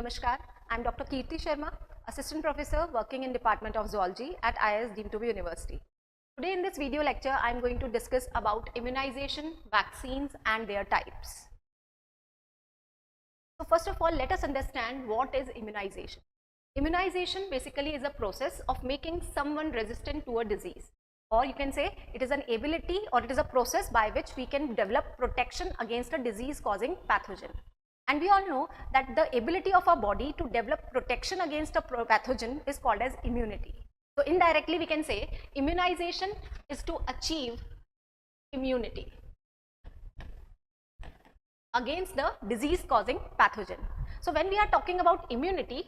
Namaskar, I am Dr. Kirti Sharma, Assistant Professor working in Department of Zoology at IIS Deemed to be University. Today in this video lecture, I am going to discuss about immunization, vaccines and their types. So first of all, let us understand what is immunization. Immunization basically is a process of making someone resistant to a disease, or you can say it is an ability or it is a process by which we can develop protection against a disease causing pathogen. And we all know that the ability of our body to develop protection against a pathogen is called as immunity. So indirectly we can say immunization is to achieve immunity against the disease causing pathogen. So when we are talking about immunity,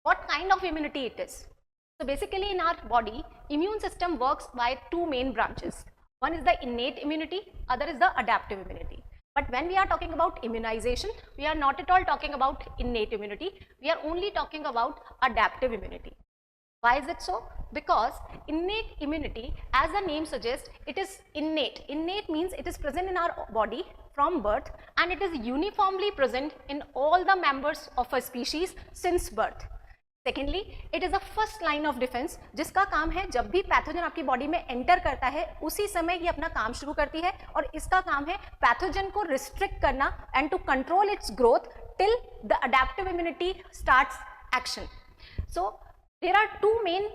what kind of immunity it is? So basically in our body, immune system works by two main branches. One is the innate immunity, other is the adaptive immunity. But when we are talking about immunization, we are not at all talking about innate immunity, we are only talking about adaptive immunity. Why is it so? Because innate immunity, as the name suggests, it is innate. Innate means it is present in our body from birth and it is uniformly present in all the members of a species since birth. Secondly, it is a first line of defense, जिसका काम है जब भी pathogen आपकी body में enter करता है उसी समय ये अपना काम शुरू करती है और इसका काम है पैथोजन को रिस्ट्रिक्ट करना and to control its growth till the adaptive immunity starts action. So there are two main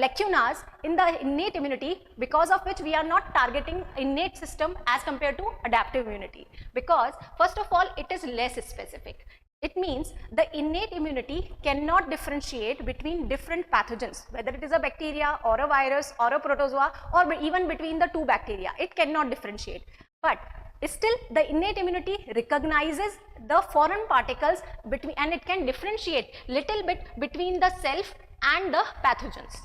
lacunas in the innate immunity because of which we are not targeting innate system as compared to adaptive immunity, because first of all it is less specific. It means the innate immunity cannot differentiate between different pathogens, whether it is a bacteria or a virus or a protozoa or even between the two bacteria. It cannot differentiate. But still the innate immunity recognizes the foreign particles between and it can differentiate little bit between the self and the pathogens.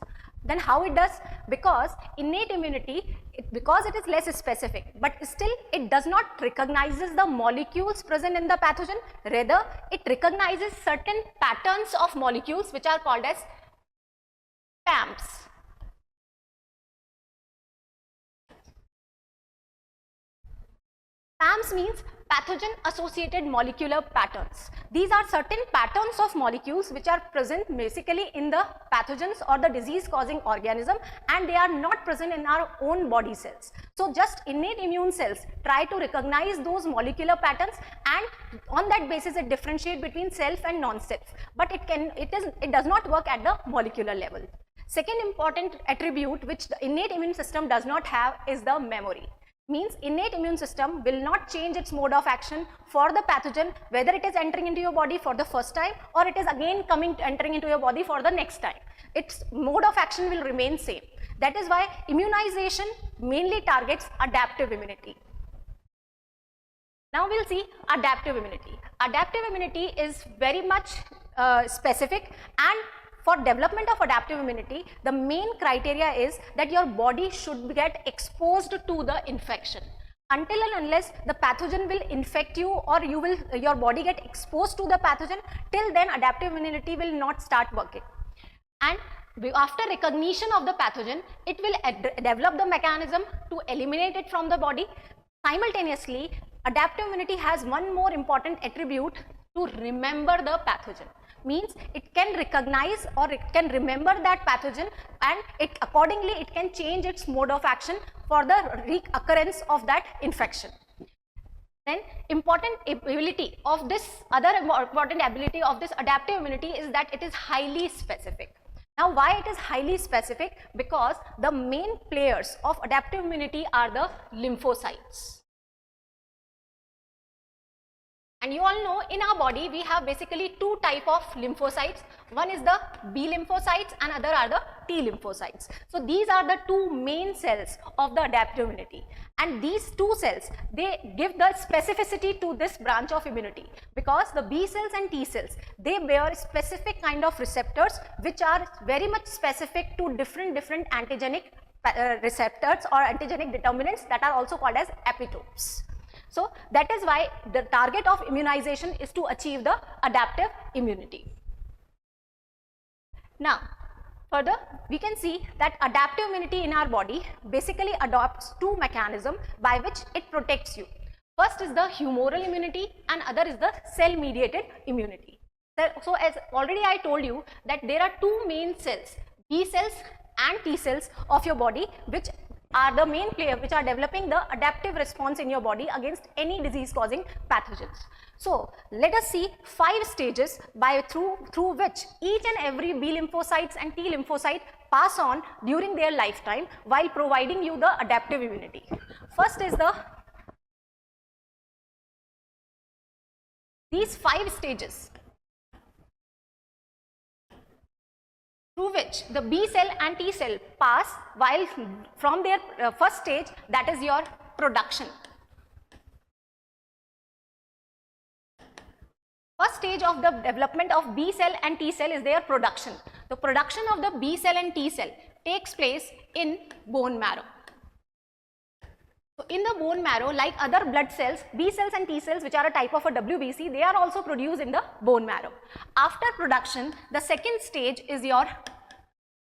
Then how it does? Because innate immunity, because it is less specific, but still it does not recognizes the molecules present in the pathogen, rather it recognizes certain patterns of molecules which are called as PAMPs. PAMPs means pathogen associated molecular patterns. These are certain patterns of molecules which are present basically in the pathogens or the disease causing organism and they are not present in our own body cells. So just innate immune cells try to recognize those molecular patterns and on that basis it differentiate between self and non-self, but it does not work at the molecular level. Second important attribute which the innate immune system does not have is the memory. Means innate immune system will not change its mode of action for the pathogen, whether it is entering into your body for the first time or it is again entering into your body for the next time. Its mode of action will remain same. That is why immunization mainly targets adaptive immunity. Now we'll see adaptive immunity. Adaptive immunity is very much specific, and for development of adaptive immunity, the main criteria is that your body should get exposed to the infection. Until and unless the pathogen will infect you or your body get exposed to the pathogen, till then adaptive immunity will not start working. And after recognition of the pathogen, it will develop the mechanism to eliminate it from the body. Simultaneously, adaptive immunity has one more important attribute: to remember the pathogen. Means it can recognize or it can remember that pathogen and accordingly it can change its mode of action for the reoccurrence of that infection. Then important ability of this adaptive immunity is that it is highly specific. Now why it is highly specific? Because the main players of adaptive immunity are the lymphocytes. And you all know in our body we have basically two types of lymphocytes. One is the B lymphocytes and other are the T lymphocytes. So these are the two main cells of the adaptive immunity, and these two cells, they give the specificity to this branch of immunity, because the B cells and T cells, they bear specific kind of receptors which are very much specific to different antigenic receptors or antigenic determinants that are also called as epitopes. So that is why the target of immunization is to achieve the adaptive immunity. Now further we can see that adaptive immunity in our body basically adopts two mechanisms by which it protects you. First is the humoral immunity and other is the cell mediated immunity. So as already I told you that there are two main cells, B cells and T cells of your body, which are the main player which are developing the adaptive response in your body against any disease causing pathogens. So let us see 5 stages through which each and every B lymphocytes and T lymphocyte pass on during their lifetime while providing you the adaptive immunity. First is these 5 stages through which the B cell and T cell pass while from their first stage, that is your production. First stage of the development of B cell and T cell is their production. The production of the B cell and T cell takes place in bone marrow. So in the bone marrow, like other blood cells, B cells and T cells, which are a type of a WBC, they are also produced in the bone marrow. After production, the second stage is your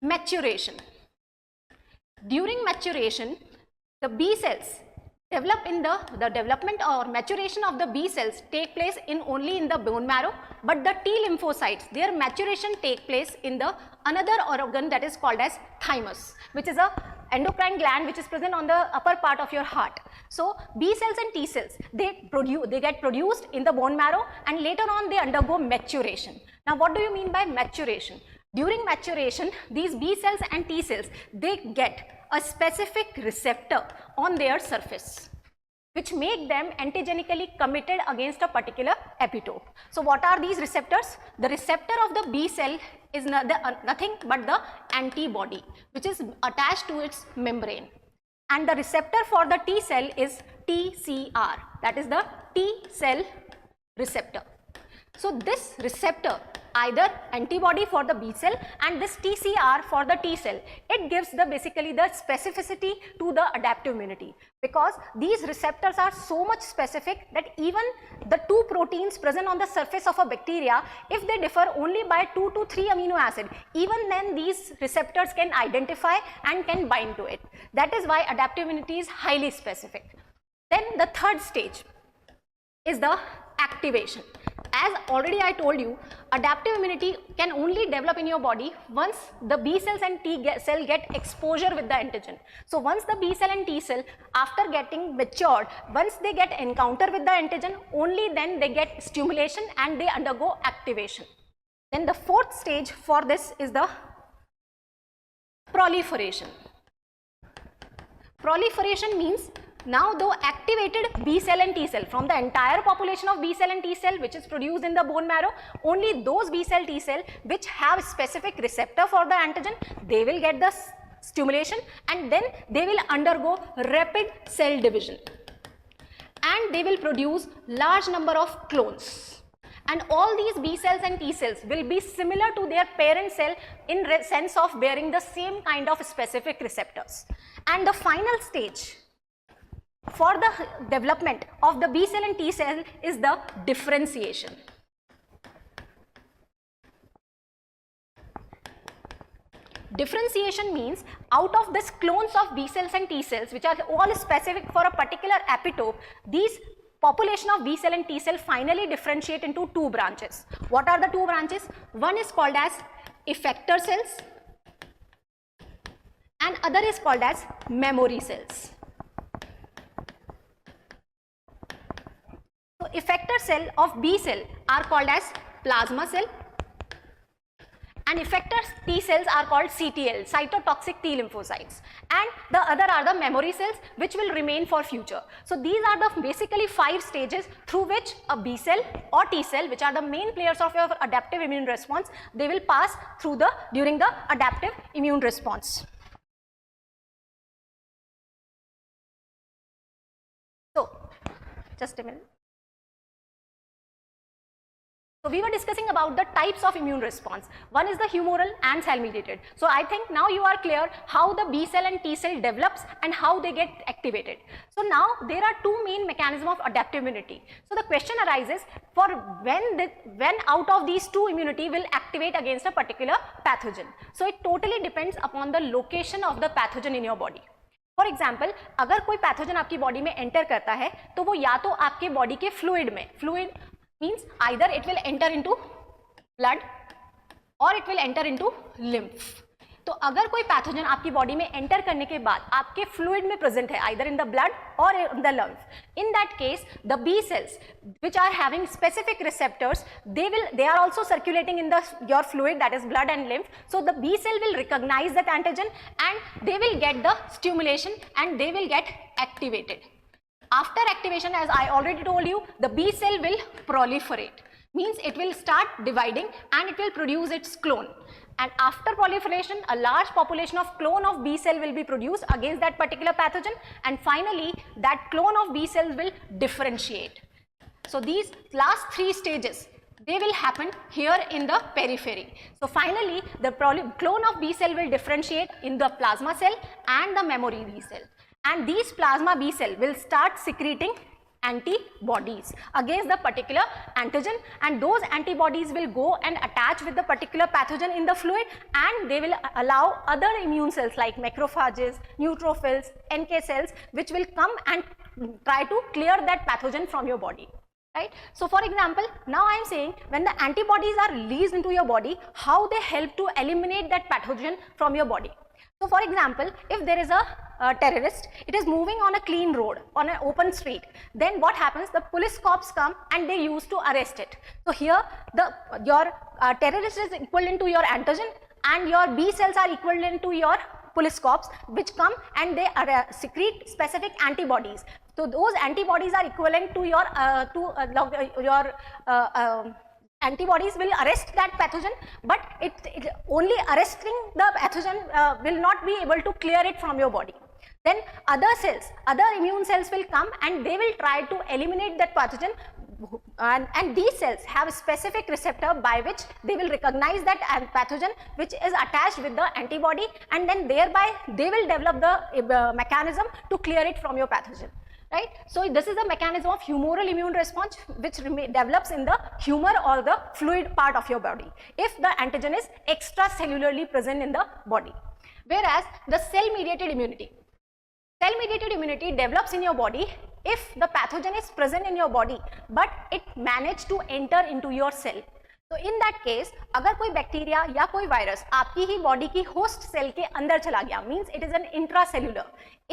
maturation. During maturation, the B cells develop in the development or maturation of the B cells take place only in the bone marrow, but the T lymphocytes, their maturation take place in the another organ that is called as thymus, which is a endocrine gland which is present on the upper part of your heart. So B cells and T cells, they get produced in the bone marrow, and later on they undergo maturation. Now what do you mean by maturation? During maturation, these B cells and T cells, they get a specific receptor on their surface, which make them antigenically committed against a particular epitope. So what are these receptors? The receptor of the B cell is nothing but the antibody, which is attached to its membrane. And the receptor for the T cell is TCR, that is the T cell receptor. So this receptor, either antibody for the B cell and this TCR for the T cell, it gives basically the specificity to the adaptive immunity, because these receptors are so much specific that even the 2 proteins present on the surface of a bacteria, if they differ only by 2 to 3 amino acid, even then these receptors can identify and can bind to it. That is why adaptive immunity is highly specific. Then the third stage is the activation. As already I told you, adaptive immunity can only develop in your body once the B cells and T cell get exposure with the antigen. So once the B cell and T cell, after getting matured, once they get encounter with the antigen, only then they get stimulation and they undergo activation. Then the fourth stage for this is the proliferation. Proliferation means now the activated B cell and T cell from the entire population of B cell and T cell which is produced in the bone marrow, only those B cell T cell which have specific receptor for the antigen, they will get the stimulation and then they will undergo rapid cell division and they will produce large number of clones. And all these B cells and T cells will be similar to their parent cell in sense of bearing the same kind of specific receptors. And the final stage for the development of the B cell and T cell is the differentiation. Differentiation means out of these clones of B cells and T cells, which are all specific for a particular epitope, these population of B cell and T cell finally differentiate into 2 branches. What are the 2 branches? One is called as effector cells and other is called as memory cells. So effector cell of B cell are called as plasma cell and effector T cells are called CTL, cytotoxic T lymphocytes, and the other are the memory cells which will remain for future. So these are the basically 5 stages through which a B cell or T cell, which are the main players of your adaptive immune response, they will pass through during the adaptive immune response. So just a minute. So we were discussing about the types of immune response. One is the humoral and cell mediated. So I think now you are clear how the B cell and T cell develops and how they get activated. So now there are 2 main mechanisms of adaptive immunity. So the question arises for when out of these 2 immunity will activate against a particular pathogen. So it totally depends upon the location of the pathogen in your body. For example अगर कोई pathogen आपकी body में enter करता है तो वो या तो आपके बॉडी के फ्लूइड में, fluid means either it will enter into blood or it will enter into lymph. तो अगर कोई पैथोजन आपकी बॉडी में एंटर करने के बाद आपके फ्लूइड में प्रेजेंट है, आइदर इन द ब्लड और in the lungs, in that case the B cells which are having specific receptors, they are also circulating in your fluid, that is blood and lymph. So the B cell will recognize that antigen and they will get the stimulation and they will get activated. After activation, as I already told you, the B cell will proliferate, means it will start dividing and it will produce its clone. And after proliferation, a large population of clone of B cell will be produced against that particular pathogen, and finally that clone of B cells will differentiate. So these last three stages, they will happen here in the periphery. So finally the clone of B cell will differentiate in the plasma cell and the memory B cell, and these plasma B cell will start secreting antibodies against the particular antigen, and those antibodies will go and attach with the particular pathogen in the fluid, and they will allow other immune cells like macrophages, neutrophils, NK cells, which will come and try to clear that pathogen from your body. Right? So for example, now I am saying when the antibodies are released into your body, how they help to eliminate that pathogen from your body. So for example, if there is a terrorist, it is moving on a clean road, on an open street, then what happens? The police cops come and they used to arrest it. So here your terrorist is equivalent to your antigen and your B cells are equivalent to your police cops, which come and they secrete specific antibodies. So those antibodies are equivalent to your antibodies will arrest that pathogen, but it only arresting the pathogen will not be able to clear it from your body. Then other cells, other immune cells will come and they will try to eliminate that pathogen, and these cells have a specific receptor by which they will recognize that pathogen which is attached with the antibody, and then thereby they will develop the mechanism to clear it from your pathogen. Right? So this is the mechanism of humoral immune response which develops in the humor or the fluid part of your body if the antigen is extracellularly present in the body. Whereas the cell-mediated immunity develops in your body if the pathogen is present in your body but it managed to enter into your cell. तो इन that case अगर कोई bacteria या कोई virus आपकी ही body की host cell के अंदर चला गया, means it is N intracellular,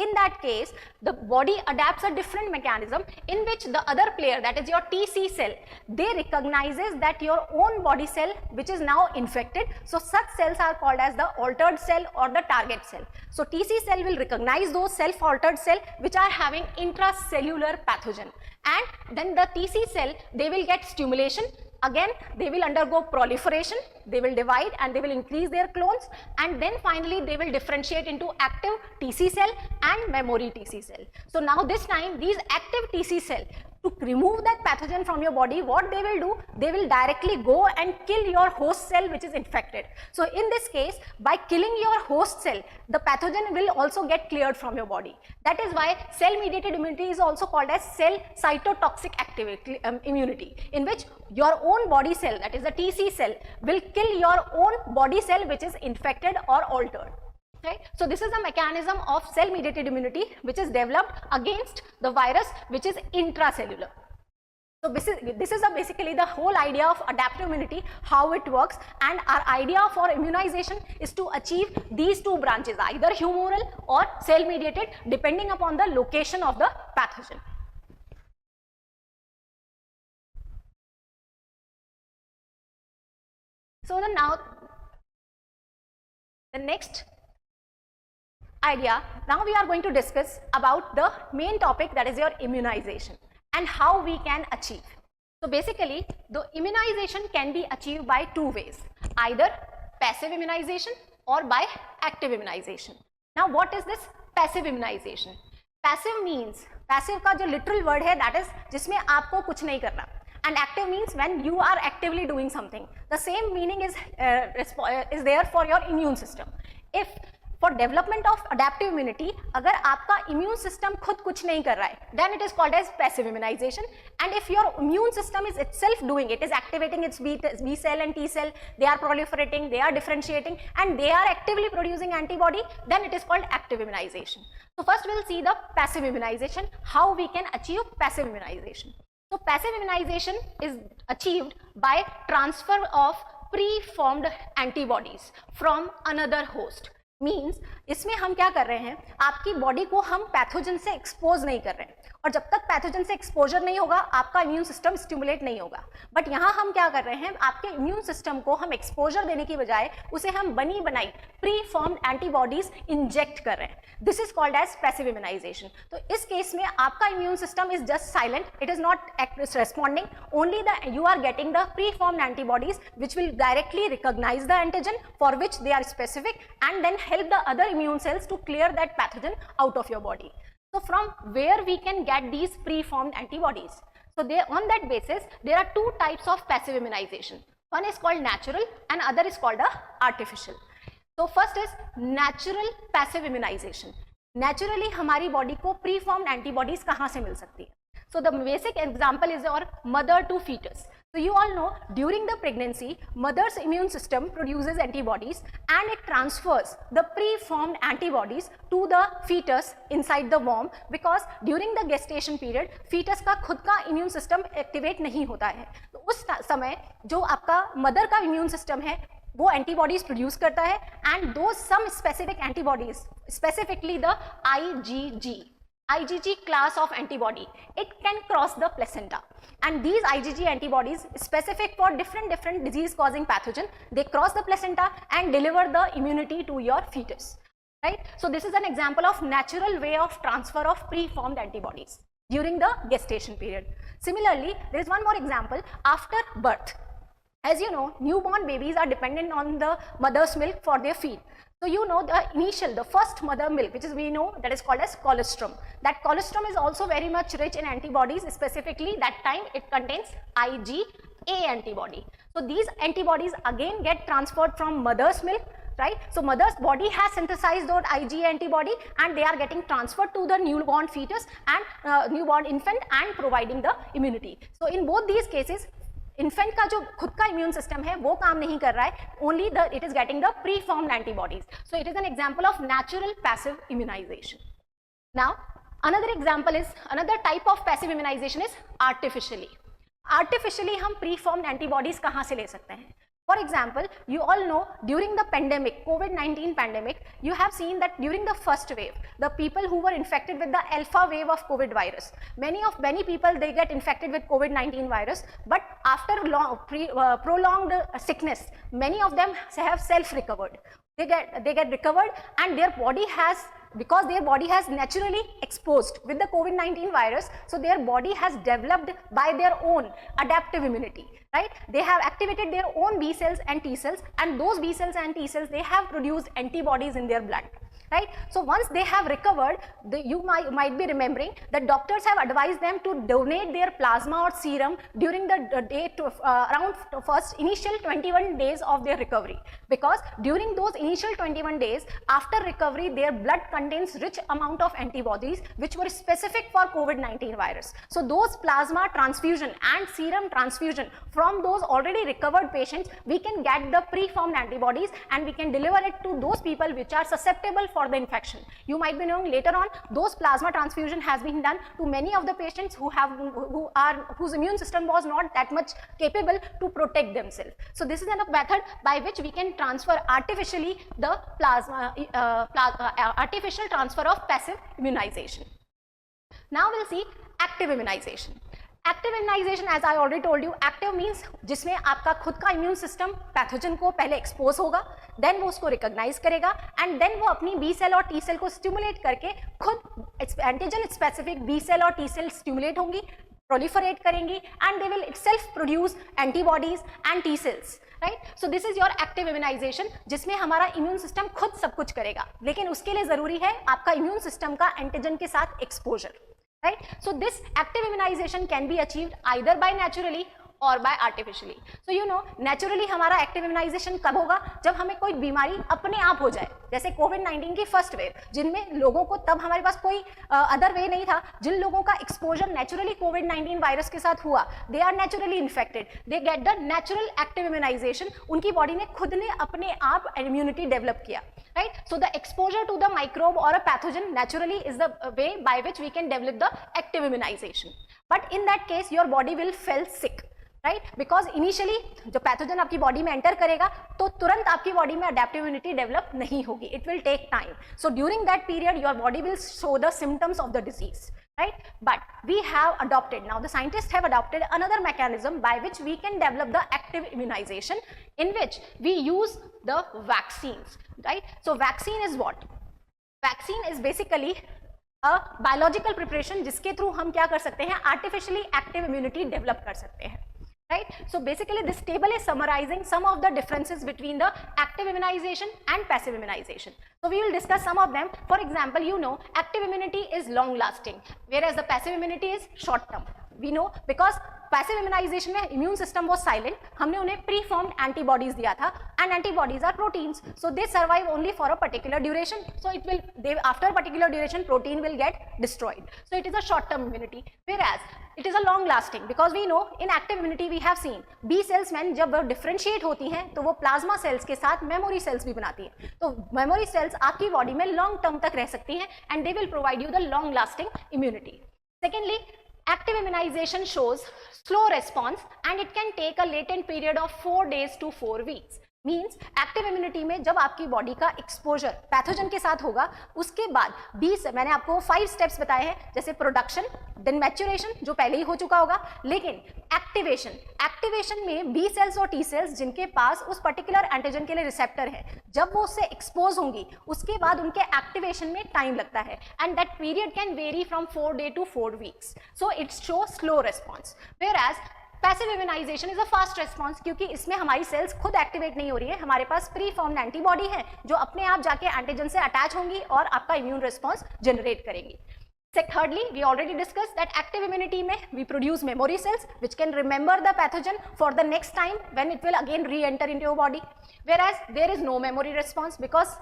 in that case the body adapts a different mechanism in which the other player, that is your TC cell, they recognizes that your own body cell which is now infected. So such cells are called as the altered cell or the target cell. So TC cell will recognize those self-altered cell which are having intracellular pathogen, and then the TC cell, they will get stimulation. Again, they will undergo proliferation, they will divide and they will increase their clones, and then finally they will differentiate into active TC cell and memory TC cell. So now this time these active TC cell, to remove that pathogen from your body, what they will do, they will directly go and kill your host cell which is infected. So in this case, by killing your host cell, the pathogen will also get cleared from your body. That is why cell-mediated immunity is also called as cell cytotoxic activity, immunity, in which your own body cell, that is the TC cell, will kill your own body cell which is infected or altered. Right? So this is the mechanism of cell-mediated immunity which is developed against the virus which is intracellular. So this is basically the whole idea of adaptive immunity, how it works, and our idea for immunization is to achieve these two branches, either humoral or cell-mediated, depending upon the location of the pathogen. So now the next idea, now we are going to discuss about the main topic, that is your immunization and how we can achieve. So basically the immunization can be achieved by two ways, either passive immunization or by active immunization. Now what is this passive immunization? Passive means, passive का जो literal word है, that is जिसमें आपको कुछ नहीं करना, and active means when you are actively doing something. The same meaning is there for your immune system. If for development of adaptive immunity, अगर आपका immune system खुद कुछ नहीं कर रहा है, then it is called as passive immunization. And if your immune system is itself doing, it is activating its B cell and T cell, they are proliferating, they are differentiating, and they are actively producing antibody, then it is called active immunization. So first we will see the passive immunization, how we can achieve passive immunization. So passive immunization is achieved by transfer of pre-formed antibodies from another host. Means इसमें हम क्या कर रहे हैं, आपकी body को हम pathogen से एक्सपोज नहीं कर रहे हैं, और जब तक पैथोजन से एक्सपोजर नहीं होगा आपका इम्यून सिस्टम स्टिमुलेट नहीं होगा. बट यहाँ हम क्या कर रहे हैं, आपके इम्यून सिस्टम को हम एक्सपोजर देने की बजाय उसे हम बनी बनाई प्री फॉर्म्ड एंटीबॉडीज इंजेक्ट कर रहे हैं. This is called as passive immunization. तो इस केस में आपका immune system is just silent, it is not responding, only the you are getting the pre formed antibodies which will directly recognize the antigen for which they are specific and then help the other immune cells to clear that pathogen out of your body. So from where we can get these pre-formed antibodies? So on that basis, there are two types of passive immunization. One is called natural and other is called artificial. So first is natural passive immunization. Naturally हमारी body को pre-formed antibodies कहाँ से मिल सकती है? So the basic example is your mother to fetus. So you all know during the pregnancy, mother's immune system produces antibodies and it transfers the pre-formed antibodies to the fetus inside the womb, because during the gestation period, fetus का खुद का immune system activate नहीं होता है. तो उस समय जो आपका mother का immune system है वो antibodies produce करता है, and those some specific antibodies, specifically the IgG class of antibody, it can cross the placenta, and these IgG antibodies specific for different disease causing pathogen, they cross the placenta and deliver the immunity to your fetus, right? So this is an example of natural way of transfer of pre-formed antibodies during the gestation period. Similarly, there is one more example after birth. As you know, newborn babies are dependent on the mother's milk for their feed. So you know the first mother milk, which is we know that is called as colostrum. That colostrum is also very much rich in antibodies. Specifically, that time it contains IgA antibody. So these antibodies again get transferred from mother's milk, right? So mother's body has synthesized those IgA antibody and they are getting transferred to the newborn fetus and newborn infant and providing the immunity. So in both these cases, infant का जो खुद का immune system है वो काम नहीं कर रहा है, only the it is getting the pre formed antibodies. So it is an example of natural passive immunization. Now another example is, another type of passive immunisation is artificially. Artificially हम pre formed antibodies कहाँ से ले सकते हैं? For example, you all know during the pandemic, COVID-19 pandemic, you have seen that during the first wave, the people who were infected with the alpha wave of COVID virus, many people they get infected with COVID-19 virus, but after prolonged sickness, many of them have self-recovered. They get recovered and their body has, because their body has naturally exposed with the COVID-19 virus, so their body has developed by their own adaptive immunity, right? They have activated their own B cells and T cells, and those B cells and T cells, they have produced antibodies in their blood, right? So once they have recovered, you might be remembering that doctors have advised them to donate their plasma or serum during the day to around first initial 21 days of their recovery, because during those initial 21 days after recovery, their blood contains rich amount of antibodies which were specific for COVID-19 virus. So those plasma transfusion and serum transfusion from those already recovered patients, we can get the pre-formed antibodies and we can deliver it to those people which are susceptible for the infection. You might be knowing later on, those plasma transfusion has been done to many of the patients whose immune system was not that much capable to protect themselves. So this is a method by which we can transfer artificially the artificial transfer of passive immunization. Now we'll see active immunization. Active immunization, as I already told you, active means जिसमें आपका खुद का immune system pathogen को पहले expose होगा, then वो उसको recognise करेगा एंड देन वो अपनी बी सेल और टी सेल को स्टिमुलेट करके खुद एंटीजन स्पेसिफिक बी सेल और टी सेल स्टिमुलेट होंगी, प्रोलिफरेट करेंगी and they will itself produce antibodies and T cells, right? So this is your active immunization, जिसमें हमारा इम्यून सिस्टम खुद सब कुछ करेगा, लेकिन उसके लिए जरूरी है आपका इम्यून सिस्टम का एंटीजन के साथ exposure, right? So this active immunization can be achieved either by naturally और by artificially. So you know naturally हमारा एक्टिव इम्यूनाइजेशन कब होगा? जब हमें कोई बीमारी अपने आप हो जाए, जैसे कोविड-19 की फर्स्ट वेव, जिनमें लोगों को तब हमारे पास कोई अदर वे नहीं था, जिन लोगों का एक्सपोजर नेचुरली कोविड-19 वायरस के साथ हुआ, they are naturally infected, they get the natural active immunisation, उनकी बॉडी ने खुद ने अपने आप इम्यूनिटी डेवलप किया, right? So the exposure to the microbe और a pathogen naturally is the way by which we can develop the active immunisation. But in that case, your body will feel sick. Right, because initially जो pathogen आपकी body में enter करेगा तो तुरंत आपकी body में adaptive immunity develop नहीं होगी, it will take time. So during that period your body will show the symptoms of the disease, right? But we have adopted, now the scientists have adopted another mechanism by which we can develop the active immunization, in which we use the vaccines, right? So vaccine is what? Vaccine is basically a biological preparation जिसके through हम क्या कर सकते हैं, artificially active immunity develop कर सकते हैं, right? So basically this table is summarizing some of the differences between the active immunization and passive immunization. So we will discuss some of them. For example, you know active immunity is long lasting, whereas the passive immunity is short term. We know because passive immunization में immune system वो silent, हमने उन्हें pre formed antibodies दिया था, and antibodies are proteins, so they survive only for a particular duration, so it will they after particular duration protein will get destroyed, so it is a short term immunity, whereas it is a long lasting because we know in active immunity we have seen B cells में जब वो differentiate होती हैं तो वो plasma cells के साथ memory cells भी बनाती हैं, तो मेमोरी सेल्स आपकी बॉडी में लॉन्ग टर्म तक रह सकती हैं and they will provide you the long lasting immunity. Secondly, active immunization shows slow response and it can take a latent period of 4 days to 4 weeks. Means active immunity में जब आपकी body का exposure pathogen के साथ होगा उसके बाद 20, मैंने आपको 5 स्टेप्स बताए हैं, जैसे प्रोडक्शन, देन मैच्योरेशन जो पहले ही हो चुका होगा, लेकिन एक्टिवेशन में बी सेल्स और टी सेल्स जिनके पास उस पर्टिकुलर एंटीजन के लिए रिसेप्टर है, जब वो उससे एक्सपोज होंगी उसके बाद उनके एक्टिवेशन में टाइम लगता है and that period can vary from 4 days to 4 weeks. So it's show slow response, whereas passive immunisation is a fast response, क्योंकि इसमें हमारी सेल्स खुद एक्टिवेट नहीं हो रही है, हमारे पास प्री फॉर्म्ड एंटीबॉडी है जो अपने आप जाके एंटीजन से अटैच होंगी और आपका इम्यून रिस्पॉन्स जनरेट करेंगी. Thirdly, we already discussed that active immunity में we produce memory cells which can remember the pathogen for the next time when it will again re-enter into your body, whereas there is no memory response because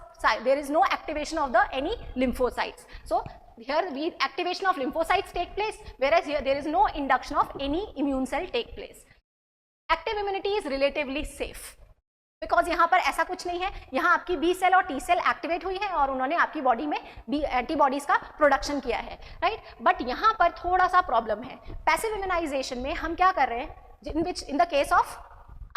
there is no activation of the any lymphocytes. So here activation of lymphocytes take place, whereas here there is no induction of any immune cell take place. Active immunity is relatively safe because यहाँ पर ऐसा कुछ नहीं है, यहाँ आपकी B cell और T cell activate हुई है और उन्होंने आपकी बॉडी में एंटीबॉडीज का प्रोडक्शन किया है, राइट. बट यहाँ पर थोड़ा सा प्रॉब्लम है. पैसिव इम्यूनाइजेशन में हम क्या कर रहे हैं, in the case of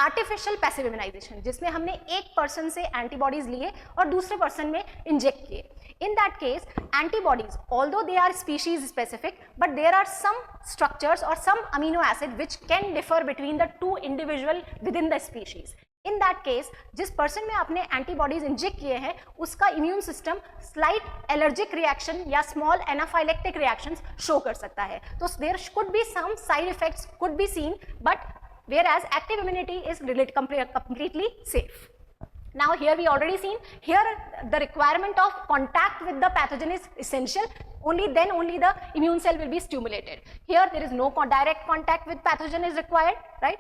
artificial passive immunisation, जिसमें हमने एक पर्सन से एंटीबॉडीज लिए और दूसरे पर्सन में इंजेक्ट किए. In that case, antibodies, although they are species specific, but there are some structures or some amino acid which can differ between the two individual within the species. In that case, जिस person में आपने antibodies inject किए हैं उसका immune system slight allergic reaction या small anaphylactic reactions show कर सकता है, तो there could be some side effects could be seen, but whereas active immunity is completely safe. Now here we already seen, here the requirement of contact with the pathogen is essential, only then only the immune cell will be stimulated. Here there is no direct contact with pathogen is required, right,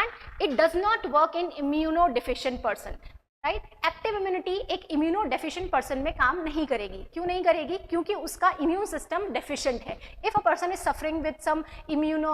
and it does not work in immunodeficient person, right. Active immunity एक immunodeficient person में काम नहीं करेगी. क्यों नहीं करेगी, क्योंकि उसका इम्यून सिस्टम डेफिशिएंट है. If a person is suffering with some immuno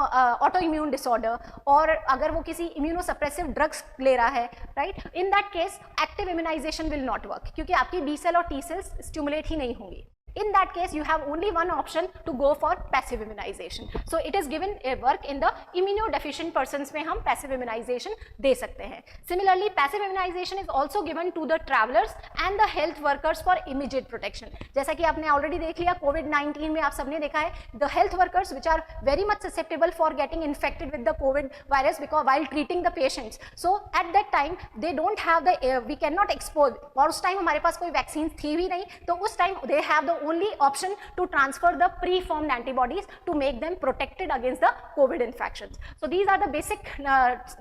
auto immune disorder और अगर वो किसी इम्यूनो सप्रेसिव ड्रग्स ले रहा है, right, in that case active immunisation will not work, क्योंकि आपकी बी सेल और टी सेल्स स्टिमुलेट ही नहीं होंगी. In that case, you have only one option to go for passive immunization. So it is given a work in the immunodeficient persons में हम passive immunization दे सकते हैं. Similarly, passive immunization is also given to the travelers and the health workers for immediate protection. जैसा कि आपने already देख लिया COVID-19 में आप सबने देखा है, the health workers which are very much susceptible for getting infected with the COVID virus because while treating the patients. So at that time they don't have the we cannot expose, और उस time हमारे पास कोई vaccine थी भी नहीं, तो उस time they have the only option to transfer the preformed antibodies to make them protected against the COVID infections. So these are the basic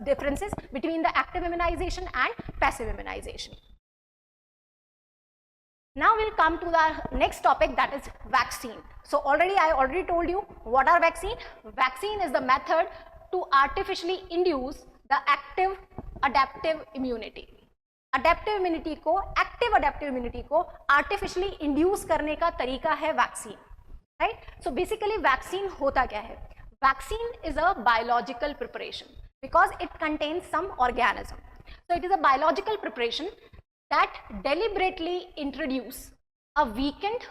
differences between the active immunization and passive immunization. Now we'll come to the next topic, that is vaccine. So I already told you what are vaccine. Vaccine is the method to artificially induce the active adaptive immunity. Adaptive immunity को, active adaptive immunity को artificially induce करने का तरीका है vaccine, right. So basically vaccine होता क्या है? Vaccine is a biological preparation because it contains some organism. So it is a biological preparation that deliberately introduce a weakened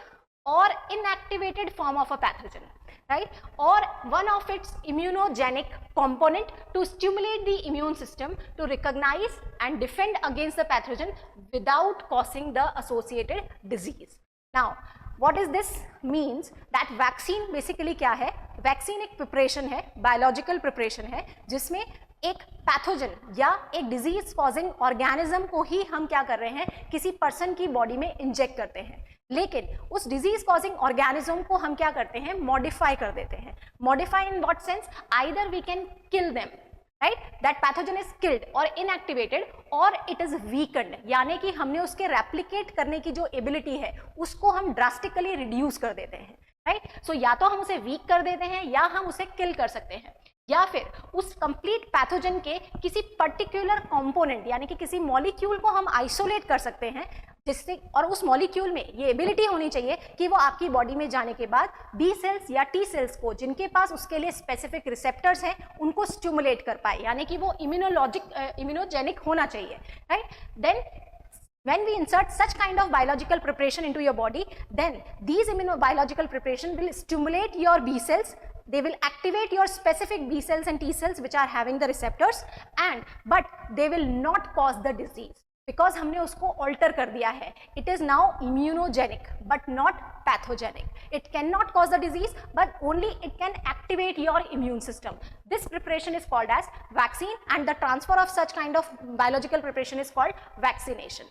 or inactivated form of a pathogen. right? Or one of its immunogenic component to stimulate the immune system to recognize and defend against the pathogen without causing the associated disease. Now, what is this means that vaccine basically क्या है? Vaccine एक preparation है, biological preparation है, जिसमें एक pathogen या एक disease causing organism को ही हम क्या कर रहे हैं, किसी पर्सन की बॉडी में इंजेक्ट करते हैं, लेकिन उस डिजीज कॉजिंग ऑर्गेनिज्म को हम क्या करते हैं, मॉडिफाई कर देते हैं. Modify in what sense? Either we can kill them, right? That pathogen is killed or inactivated or it is weakened, यानी कि हमने उसके रेप्लिकेट करने की जो एबिलिटी है उसको हम ड्रास्टिकली रिड्यूस कर देते हैं, राइट? सो या तो हम उसे वीक कर देते हैं या हम उसे किल कर सकते हैं, या फिर उस कंप्लीट पैथोजन के किसी पर्टिकुलर कंपोनेंट यानी कि किसी मॉलिक्यूल को हम आइसोलेट कर सकते हैं, जिससे और उस मॉलिक्यूल में ये एबिलिटी होनी चाहिए कि वो आपकी बॉडी में जाने के बाद बी सेल्स या टी सेल्स को, जिनके पास उसके लिए स्पेसिफिक रिसेप्टर्स हैं, उनको स्टिमुलेट कर पाए, यानी कि वो इम्यूनोजेनिक होना चाहिए, right? Then when we insert such kind of biological preparation into your body, then these immunobiological preparation will stimulate your B cells. They will activate your specific B cells and T cells which are having the receptors, but they will not cause the disease because हमने उसको alter कर दिया है. It is now immunogenic but not pathogenic. It cannot cause the disease but only it can activate your immune system. This preparation is called as vaccine, and the transfer of such kind of biological preparation is called vaccination.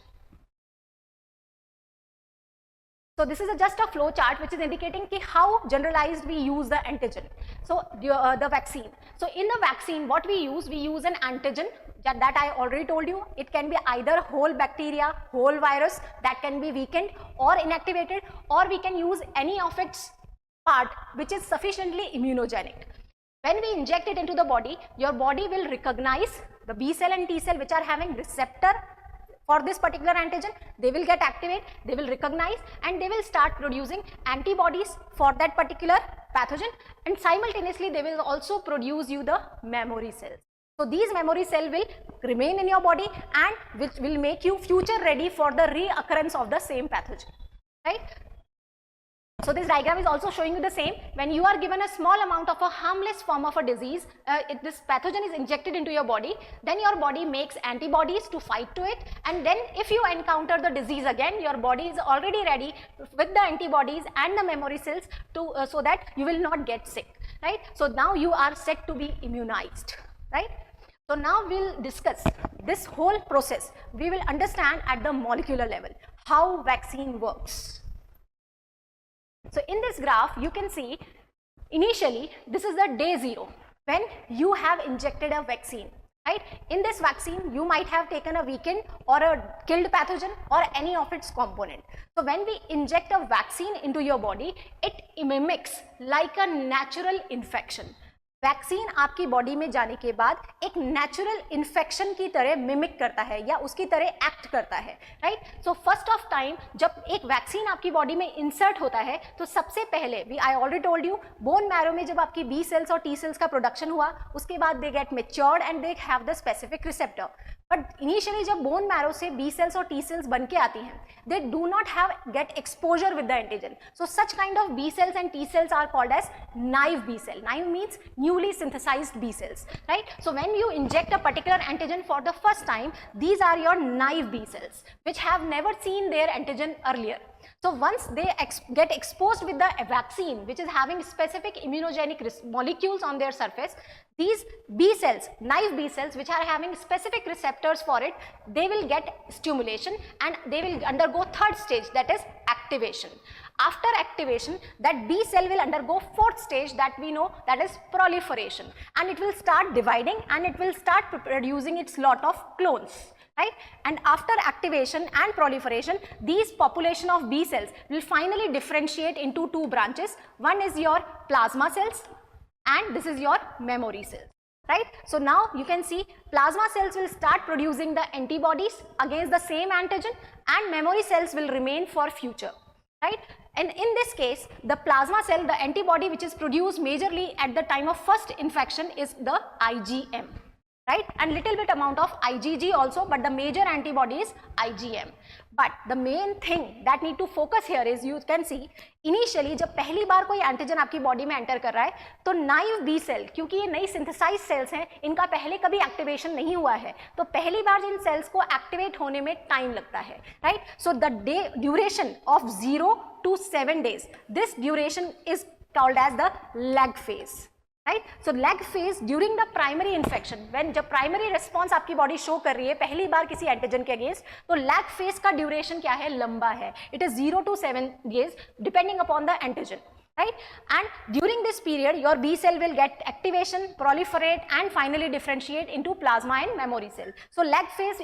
So this is just a flow chart which is indicating ki how generalized we use the antigen. So the vaccine. So in the vaccine, what we use an antigen that I already told you. It can be either whole bacteria, whole virus that can be weakened or inactivated, or we can use any of its part which is sufficiently immunogenic. When we inject it into the body, your body will recognize the B cell and T cell which are having receptor for this particular antigen. They will get activated, they will recognize, and they will start producing antibodies for that particular pathogen, and simultaneously they will also produce you the memory cells. So these memory cells will remain in your body and which will make you future ready for the reoccurrence of the same pathogen, right? So this diagram is also showing you the same. When you are given a small amount of a harmless form of a disease, this pathogen is injected into your body, then your body makes antibodies to fight to it, and then if you encounter the disease again, your body is already ready with the antibodies and the memory cells to so that you will not get sick, right? So now you are set to be immunized, right? So now we'll discuss this whole process. We will understand at the molecular level how vaccine works. So in this graph, you can see initially this is the day 0 when you have injected a vaccine, right? In this vaccine, you might have taken a weakened or a killed pathogen or any of its component. So when we inject a vaccine into your body, it mimics like a natural infection. Vaccine आपकी body में जाने के बाद एक natural infection की तरह mimic करता है या उसकी तरह एक्ट करता है, right? So first of time जब एक वैक्सीन आपकी बॉडी में इंसर्ट होता है तो सबसे पहले I already told you, bone marrow में जब आपकी बी सेल्स और टी सेल्स का प्रोडक्शन हुआ, उसके बाद they get matured and they have the specific receptor. But initially जब बोन मैरो से बी सेल्स और टी सेल्स बन के आती हैं, they do not have get exposure with the antigen. So such kind of B cells and T cells are called as naive B cell. Naive means newly synthesized B cells, right? So when you inject a particular antigen for the first time, these are your naive B cells which have never seen their antigen earlier. So once they get exposed with the vaccine which is having specific immunogenic molecules on their surface, these B cells, naive B cells which are having specific receptors for it, they will get stimulation and they will undergo third stage, that is activation. After activation, that B cell will undergo fourth stage that we know, that is proliferation, and it will start dividing and it will start producing its lot of clones, right? And after activation and proliferation, these population of B cells will finally differentiate into two branches. One is your plasma cells and this is your memory cells, right? So now you can see plasma cells will start producing the antibodies against the same antigen and memory cells will remain for future, right? And in this case, the plasma cell, the antibody which is produced majorly at the time of first infection is the IgM. right, and little bit amount of IgG also, but the major antibody is IgM. But the main thing that need to focus here is, you can see initially जब पहली बार कोई antigen आपकी body में enter कर रहा है तो naive B cell, क्योंकि ये नई सिंथेसाइज सेल्स हैं, इनका पहले कभी एक्टिवेशन नहीं हुआ है, तो पहली बार इन सेल्स को एक्टिवेट होने में टाइम लगता है, right. So the duration of 0 to 7 days, this duration is called as the lag phase. Right. So lag phase during the primary infection, when जब प्राइमरी रिस्पॉन्स आपकी बॉडी शो कर रही है पहली बार किसी एंटीजन के अगेंस्ट, तो लैग फेज का ड्यूरेशन क्या है, लंबा है. It is 0 to 7 days depending upon the antigen, right, and during this period your B cell will get activation, proliferate and finally differentiate into plasma and memory cell. So lag phase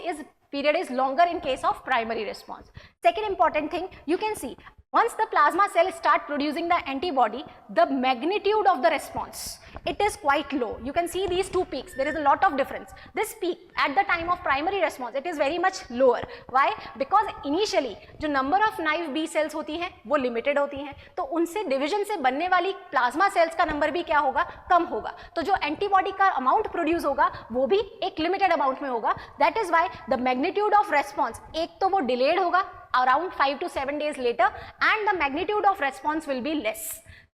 period is longer in case of primary response. Second important thing, you can see once the plasma cell start producing the antibody, the magnitude of the response, it is quite low. You can see these two peaks, there is a lot of difference. This peak at the time of primary response, it is very much lower. Why? Because initially जो number of naive B cells होती हैं वो limited होती हैं, तो उनसे division से बनने वाली plasma cells का number भी क्या होगा, कम होगा, तो जो antibody का amount produce होगा वो भी एक limited amount में होगा. That is why the magnitude of response, एक तो वो delayed होगा around 5 to 7 days later, and the magnitude of response will be less.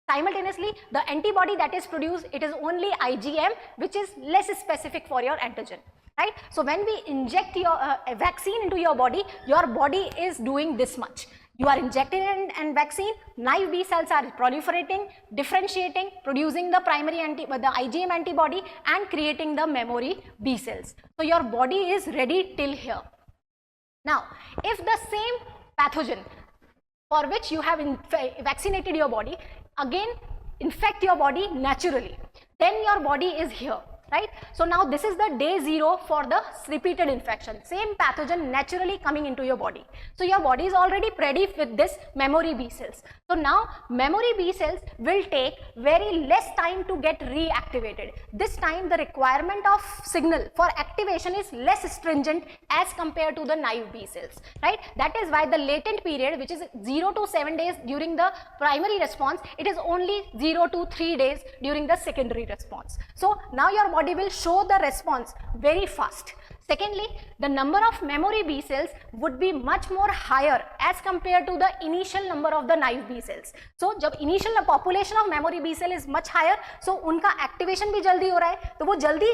Simultaneously, the antibody that is produced, it is only IgM, which is less specific for your antigen, right? So when we inject your a vaccine into your body is doing this much. You are injecting a vaccine, naive B cells are proliferating, differentiating, producing the primary the IgM antibody and creating the memory B cells. So your body is ready till here. Now, if the same pathogen for which you have vaccinated your body again infect your body naturally, then your body is here, right? So now this is the day 0 for the repeated infection, same pathogen naturally coming into your body. So your body is already ready with this memory B cells. So now memory B cells will take very less time to get reactivated. This time the requirement of signal for activation is less stringent as compared to the naive B cells, right? That is why the latent period, which is 0 to 7 days during the primary response, it is only 0 to 3 days during the secondary response. So now your body will show the response very fast. Secondly, the number of memory B cells would be much more higher as compared to the initial number of the naive B cells. So जब initial population of memory B cell is much higher, so उनका activation भी जल्दी हो रहा है, तो वो जल्दी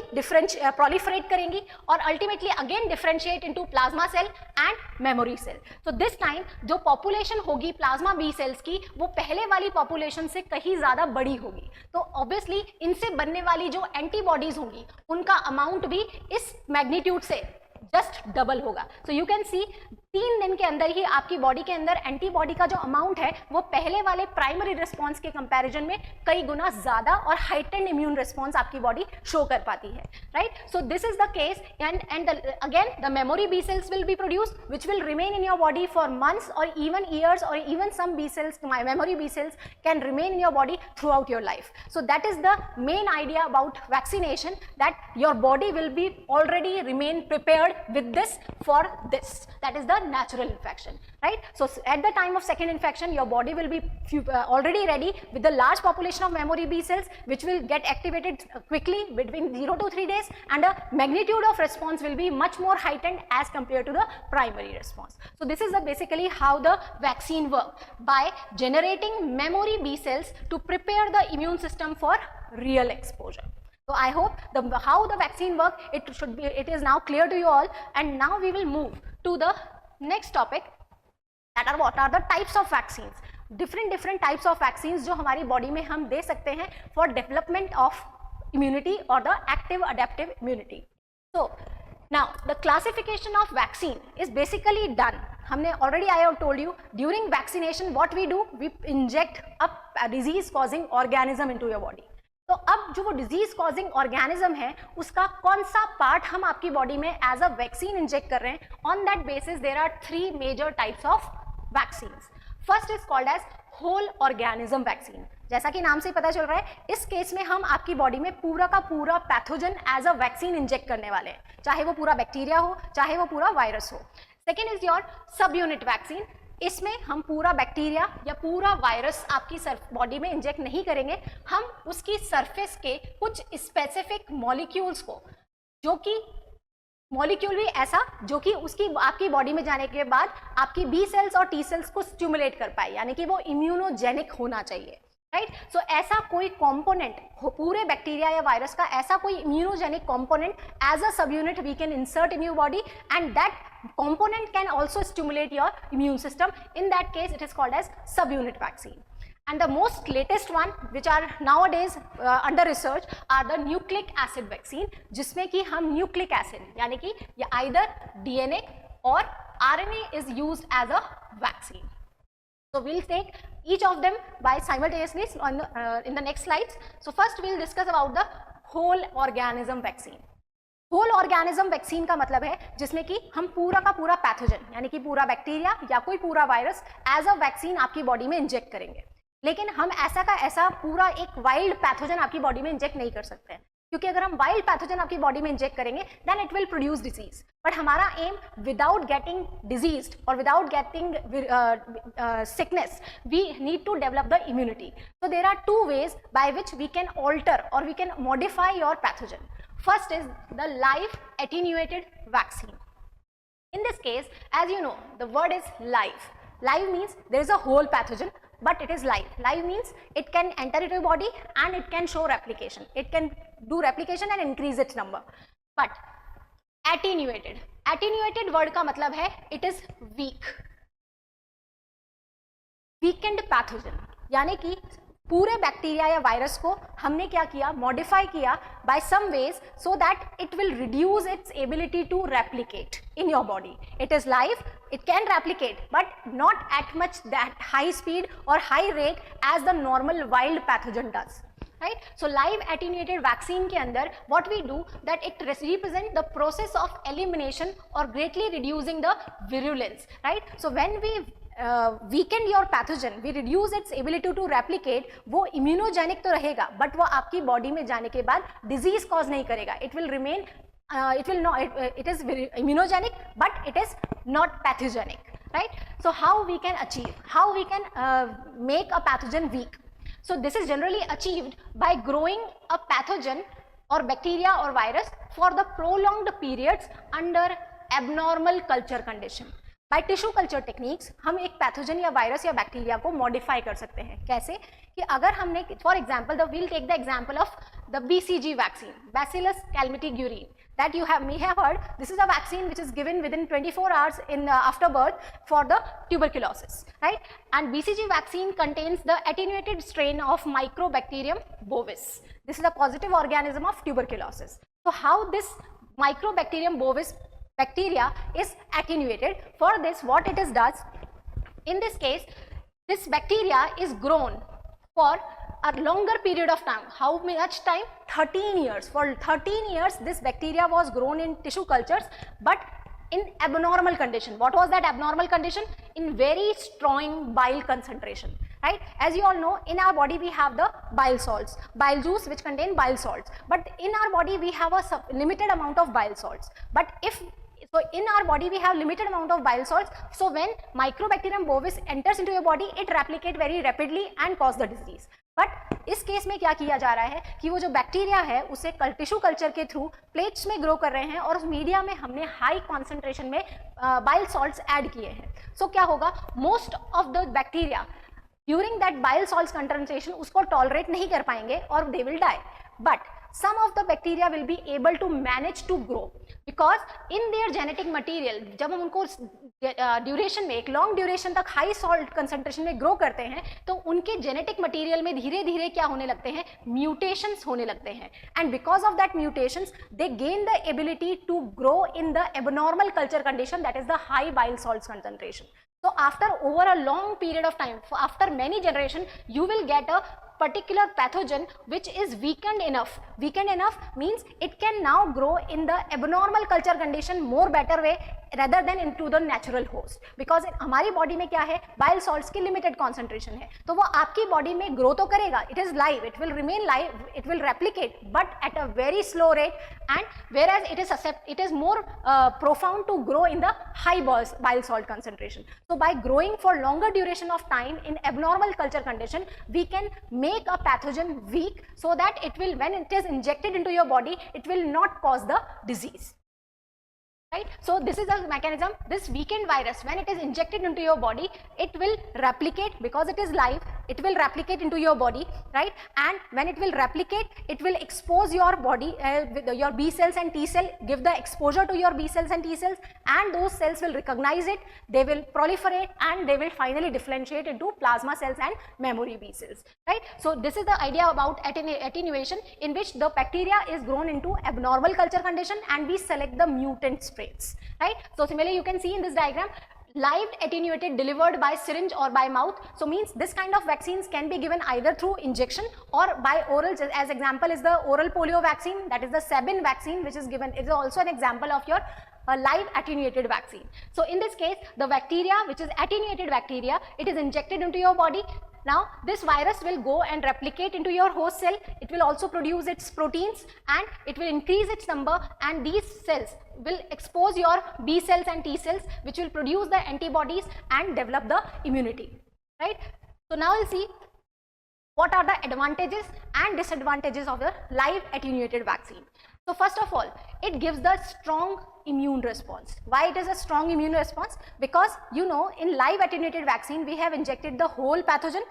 proliferate करेंगी और ultimately again differentiate into plasma cell and memory cell. So this time जो population होगी plasma B cells की, वो पहले वाली population से कहीं ज़्यादा बड़ी होगी. तो obviously इनसे बनने वाली जो antibodies होंगी, उनका amount भी इस magnitude से जस्ट डबल होगा. सो यू कैन सी 3 दिन के अंदर ही आपकी बॉडी के अंदर एंटीबॉडी का जो अमाउंट है वो पहले वाले प्राइमरी रिस्पॉन्स के कंपैरिजन में कई गुना ज्यादा और हाइटेंड इम्यून रिस्पॉन्स आपकी बॉडी शो कर पाती है, right? So this is the case and again the memory B cells will be produced which will remain in your body for months और इवन ईयर्स और even some B cells, memory B cells can remain in your body throughout your life. So that is the main idea about vaccination, that your body will be already remain prepared with this for this. That is the natural infection, right? So at the time of second infection your body will be already ready with the large population of memory B cells which will get activated quickly between 0 to 3 days, and the magnitude of response will be much more heightened as compared to the primary response. So this is basically how the vaccine works, by generating memory B cells to prepare the immune system for real exposure. So I hope how the vaccine works, it is now clear to you all, and now we will move to the next topic, that are what are the types of vaccines. different types of vaccines जो हमारी body में हम दे सकते हैं for development of immunity or the active adaptive immunity. So now the classification of vaccine is basically done. हमने already I have told you during vaccination what we do, we inject a disease causing organism into your body. तो अब जो वो disease causing organism है उसका कौन सा part हम आपकी बॉडी में एज अ वैक्सीन इंजेक्ट कर रहे हैं, on that basis there are 3 major types of vaccines. First is called as whole organism vaccine. जैसा कि नाम से पता चल रहा है, इस केस में हम आपकी बॉडी में पूरा का पूरा pathogen as a vaccine inject करने वाले हैं, चाहे वो पूरा बैक्टीरिया हो चाहे वो पूरा वायरस हो. सेकेंड इज योर सब यूनिट वैक्सीन. इसमें हम पूरा बैक्टीरिया या पूरा वायरस आपकी बॉडी में इंजेक्ट नहीं करेंगे, हम उसकी सरफेस के कुछ स्पेसिफिक मॉलिक्यूल्स को जो कि मॉलिक्यूल भी ऐसा जो कि उसकी आपकी बॉडी में जाने के बाद आपकी बी सेल्स और टी सेल्स को स्टिमुलेट कर पाए, यानी कि वो इम्यूनोजेनिक होना चाहिए, राइट। सो ऐसा कोई कंपोनेंट पूरे बैक्टीरिया या वायरस का, ऐसा कोई immunogenic component as a subunit we can insert in your body and that component can also stimulate your immune system. In that case it is called as subunit vaccine. And the most latest one which are nowadays under research are the nucleic acid vaccine, जिसमें कि हम nucleic acid यानी कि either DNA or RNA is used as a vaccine. So we'll take each of them by simultaneously in the next slides. So first we'll discuss about the whole organism vaccine. Whole organism vaccine का मतलब है जिसमें कि हम पूरा का पूरा pathogen यानी कि पूरा बैक्टीरिया या कोई पूरा वायरस एज अ वैक्सीन आपकी बॉडी में इंजेक्ट करेंगे। लेकिन हम ऐसा का ऐसा पूरा एक वाइल्ड पैथोजन आपकी बॉडी में इंजेक्ट नहीं कर सकते हैं, क्योंकि अगर हम वाइल्ड पैथोजन आपकी बॉडी में इंजेक्ट करेंगे then it will produce disease. But हमारा एम विदाउट गेटिंग डिजीज और without getting sickness we need to develop the immunity. So there are two ways by which we can alter और we can modify your pathogen. First is the live attenuated vaccine. In this case, as you know, the word is live. Live means there is a whole pathogen, but it is live. Live means it can enter into your body and it can show replication. It can do replication and increase its number. But attenuated. Attenuated word का मतलब है it is weak. Weakened pathogen. यानी कि पूरे bacteria या virus को हमने क्या किया, मॉडिफाई किया by some ways so that it will reduce its ability to replicate in your body. It is live, it can replicate but not at much that high speed और high rate as the normal wild pathogen does. Right? So live attenuated vaccine के अंदर what we do that it represent the process of elimination or greatly reducing the virulence. Right? So when we weaken your pathogen, we reduce its ability to replicate. वो immunogenic तो रहेगा but वो आपकी body में जाने के बाद disease cause नहीं करेगा. It will remain it will not it is immunogenic but it is not pathogenic. Right? So how we can achieve, how we can make a pathogen weak. So this is generally achieved by growing a pathogen or bacteria or virus for the prolonged periods under abnormal culture condition. By tissue culture techniques हम एक pathogen या virus या bacteria को modify कर सकते हैं. कैसे कि अगर हमने for example we'll take the example of the BCG vaccine, Bacillus calmette-guerin, that you may have heard. This is a vaccine which is given within 24 hours in after birth for the tuberculosis, right? And BCG vaccine contains the attenuated strain of Mycobacterium bovis. This is a positive organism of tuberculosis. So how this Mycobacterium bovis bacteria is attenuated? For this what it is does, in this case this bacteria is grown for a longer period of time. How much time? 13 years. For 13 years this bacteria was grown in tissue cultures but in abnormal condition. What was that abnormal condition? In very strong bile concentration. Right? As you all know, in our body we have the bile salts, bile juice which contain bile salts, but in our body we have a limited amount of bile salts. But so in our body we have limited amount of bile salts, so when Mycobacterium bovis enters into your body it replicates very rapidly and cause the disease. But इस केस में क्या किया जा रहा है कि वो जो बैक्टीरिया है उसे टिश्यू कल्चर के थ्रू प्लेट्स में ग्रो कर रहे हैं और उस मीडिया में हमने हाई कॉन्सेंट्रेशन में बाइल सॉल्ट्स ऐड किए हैं. सो क्या होगा, most of the bacteria during that bile salts concentration उसको टॉलरेट नहीं कर पाएंगे और they will die. But some of the bacteria will be able to manage to grow because in their genetic material जब हम उनको ड्यूरेशन में एक लॉन्ग ड्यूरेशन तक हाई सॉल्ट कंसंट्रेशन में ग्रो करते हैं तो उनके जेनेटिक मटेरियल में धीरे धीरे क्या होने लगते हैं, म्यूटेशंस होने लगते हैं. And because of that mutations they gain the ability to grow in the abnormal culture condition, that is the high bile salt concentration. So after over a long period of time, after many generation, you will get a particular pathogen which is weakened enough. Weakened enough means it can now grow in the abnormal culture condition more better way rather than into the natural host, because हमारी body में क्या है, bile salts की limited concentration है, तो वो आपकी body में ग्रो तो करेगा, it is live, it will remain live, it will replicate, but at a very slow rate, and whereas it is more profound to grow in the high bile salt concentration. So by growing for longer duration of time in abnormal culture condition, we can make a pathogen weak, so that it will, when it is injected into your body, it will not cause the disease. Right? So this is the mechanism. This weakened virus, when it is injected into your body, it will replicate, because it is live, it will replicate into your body, right? And when it will replicate, it will expose your body, with your B cells and T cell, give the exposure to your B cells and T cells, and those cells will recognize it, they will proliferate, and they will finally differentiate into plasma cells and memory B cells, right? So this is the idea about attenuation, in which the bacteria is grown into abnormal culture condition and we select the mutant strains, right? So similarly, you can see in this diagram, live attenuated delivered by syringe or by mouth. So means this kind of vaccines can be given either through injection or by oral. As example is the oral polio vaccine, that is the Sabin vaccine, which is given, is also an example of your live attenuated vaccine. So in this case, the bacteria, which is attenuated bacteria, it is injected into your body. Now this virus will go and replicate into your host cell, it will also produce its proteins and it will increase its number, and these cells will expose your B cells and T cells, which will produce the antibodies and develop the immunity, right? So now we'll see what are the advantages and disadvantages of the live attenuated vaccine. So first of all, it gives the strong immune response. Why it is a strong immune response? Because you know, in live attenuated vaccine, we have injected the whole pathogen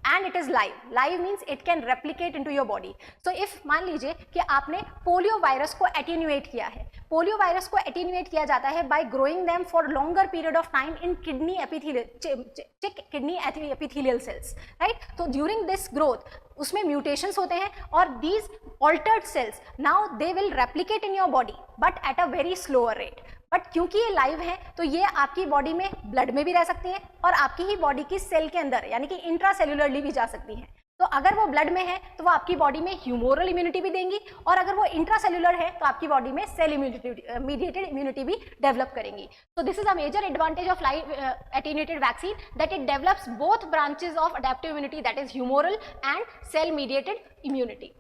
and it is live. Live means it can replicate into your body. So if मान लीजिए कि आपने polio virus को attenuate किया है, polio virus को attenuate किया जाता है by growing them for longer period of time in kidney epithelial cells, right? So during this growth, उसमें mutations होते हैं और these altered cells now they will replicate in your body but at a very slower rate. But क्योंकि ये live है तो ये आपकी बॉडी में ब्लड में भी रह सकती है और आपकी ही बॉडी की सेल के अंदर यानी कि इंट्रासेल्युलरली भी जा सकती है. तो अगर वो ब्लड में है तो वो आपकी बॉडी में ह्यूमोरल इम्यूनिटी भी देंगी और अगर वो इंट्रासेल्युलर है तो आपकी बॉडी में सेल इम्यूनिटी मीडिएटेड इम्यूनिटी भी डेवलप करेंगी. So this is a major advantage of live attenuated vaccine, that it develops both branches of adaptive immunity, that is humoral and cell mediated immunity.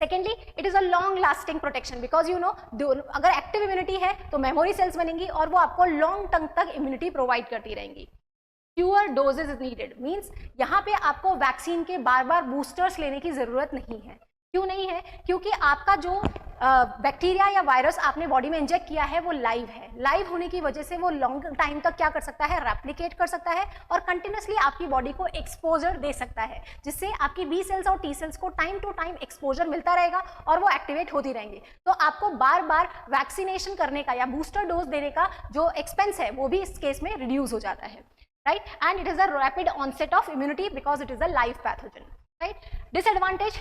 Secondly, it is a long lasting protection, because you know अगर active immunity है तो memory cells बनेंगी और वो आपको long term तक immunity provide करती रहेंगी. Fewer doses is needed, means यहाँ पे आपको वैक्सीन के बार बार बूस्टर्स लेने की जरूरत नहीं है. क्यों नहीं है? क्योंकि आपका जो बैक्टीरिया या वायरस आपने बॉडी में इंजेक्ट किया है वो लाइव है. लाइव होने की वजह से वो लॉन्ग टाइम तक क्या कर सकता है, रेप्लिकेट कर सकता है और कंटिन्यूसली आपकी बॉडी को एक्सपोजर दे सकता है, जिससे आपकी बी सेल्स और टी सेल्स को टाइम टू टाइम एक्सपोजर मिलता रहेगा और वो एक्टिवेट होती रहेंगी. तो आपको बार बार वैक्सीनेशन करने का या बूस्टर डोज देने का जो एक्सपेंस है वो भी इस केस में रिड्यूस हो जाता है, right? And it is a rapid onset of immunity because it is a live pathogen, right? Disadvantage,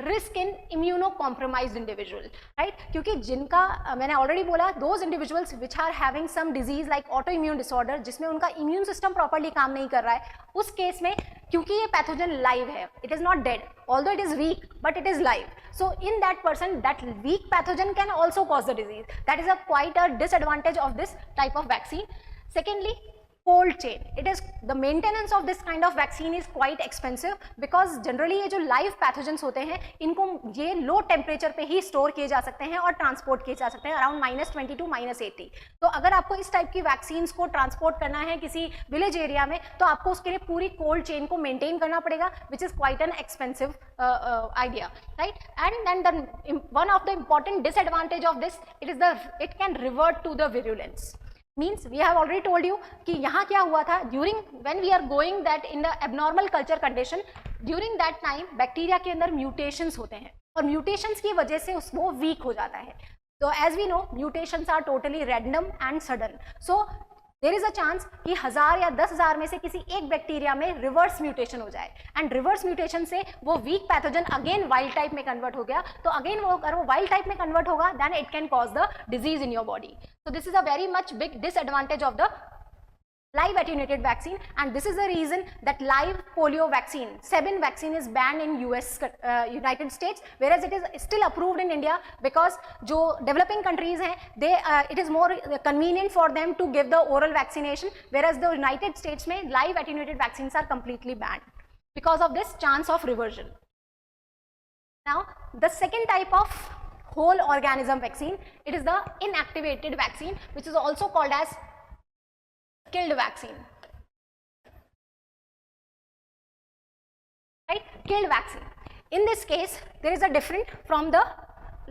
risk in immunocompromised individual, right? क्योंकि जिनका मैंने ऑलरेडी बोला, those individuals which are having some disease like autoimmune disorder, जिसमें उनका immune system properly काम नहीं कर रहा है, उस केस में क्योंकि ये पैथोजन लाइव है, it is not dead, although it is weak, but it is live. So in that person, that weak pathogen can also cause the disease. That is quite a disadvantage of this type of vaccine. Secondly, cold chain. It is the maintenance of this kind of vaccine is quite expensive because generally ये जो live pathogens होते हैं इनको ये low temperature पे ही store किए जा सकते हैं और transport किए जा सकते हैं around -20 to -80. तो अगर आपको इस टाइप की vaccines को transport करना है किसी village area में तो आपको उसके लिए पूरी cold chain को maintain करना पड़ेगा, which is quite an expensive idea, right? And then the one of the important disadvantage of this, it can revert to the virulence. Means we have already told you कि यहाँ क्या हुआ था, during when we are going that in the abnormal culture condition, during that time bacteria के अंदर mutations होते हैं और mutations की वजह से वो weak हो जाता है. तो as we know mutations are totally random and sudden. So there is a chance कि 1000 या 10,000 में से किसी एक बैक्टीरिया में रिवर्स म्यूटेशन हो जाए एंड रिवर्स म्यूटेशन से वो weak pathogen again wild type में कन्वर्ट हो गया. तो अगेन वो अगर वो वाइल्ड टाइप में कन्वर्ट होगा then it can cause the disease in your body. So this is a very much big disadvantage of the live attenuated vaccine, and this is the reason that live polio vaccine, Sabin vaccine, is banned in United States, whereas it is still approved in India because जो developing countries हैं, it is more convenient for them to give the oral vaccination, whereas the United States में live attenuated vaccines are completely banned because of this chance of reversion. Now the second type of whole organism vaccine, it is the inactivated vaccine, which is also called as killed vaccine, right? Killed vaccine. In this case, there is a different from the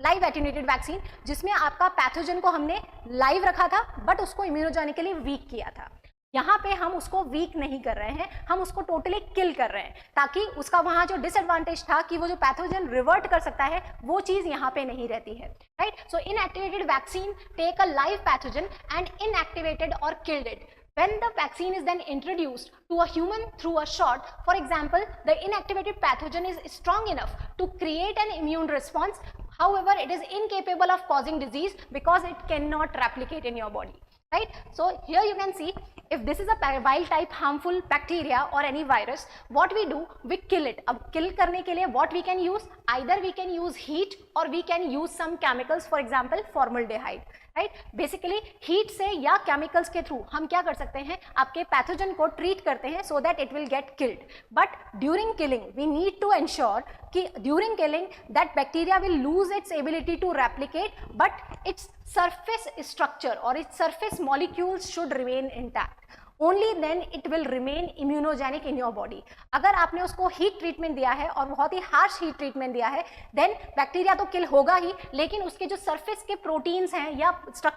live attenuated vaccine, जिसमें आपका pathogen को हमने live रखा था, but उसको इम्यूनोजेनिकली week किया था. यहाँ पे हम उसको वीक नहीं कर रहे हैं, हम उसको टोटली किल कर रहे हैं, ताकि उसका वहाँ जो डिसएडवांटेज था कि वो जो पैथोजन रिवर्ट कर सकता है, वो चीज़ यहाँ पे नहीं रहती है, right? So inactivated vaccine take a live pathogen and inactivated और killed it. When the vaccine is then introduced to a human through a shot, for example, the inactivated pathogen is strong enough to create an immune response. However, it is incapable of causing disease because it cannot replicate in your body, right? So here you can see, if this is a wild type harmful bacteria or any virus, what we do, we kill it. अब kill करने के लिए what we can use? Either we can use heat or we can use some chemicals, for example, formaldehyde. Right, basically heat से या chemicals के through हम क्या कर सकते हैं, आपके पैथोजन को ट्रीट करते हैं so that it will get killed. But during killing we need to ensure कि during killing that bacteria will lose its ability to replicate, but its surface structure or its surface molecules should remain intact. Only then it will remain immunogenic in your body. अगर आपने उसको heat treatment दिया है और बहुत ही harsh heat treatment दिया है, then bacteria तो किल होगा ही, लेकिन उसके जो सरफेस के प्रोटीन्स हैं या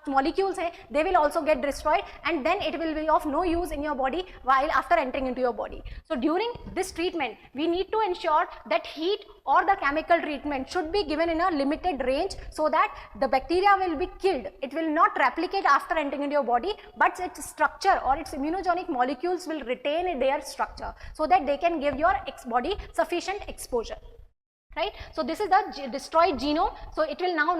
मॉलिक्यूल्स हैं, they will also get destroyed and then it will be of no use in your body while after entering into your body. So during this treatment we need to ensure that heat or the chemical treatment should be given in a limited range so that the bacteria will be killed. It will not replicate after entering into your body, but its structure or its immunogenic molecules will retain their structure so that they can give your body sufficient exposure, right? So this is the destroyed genome, so it will now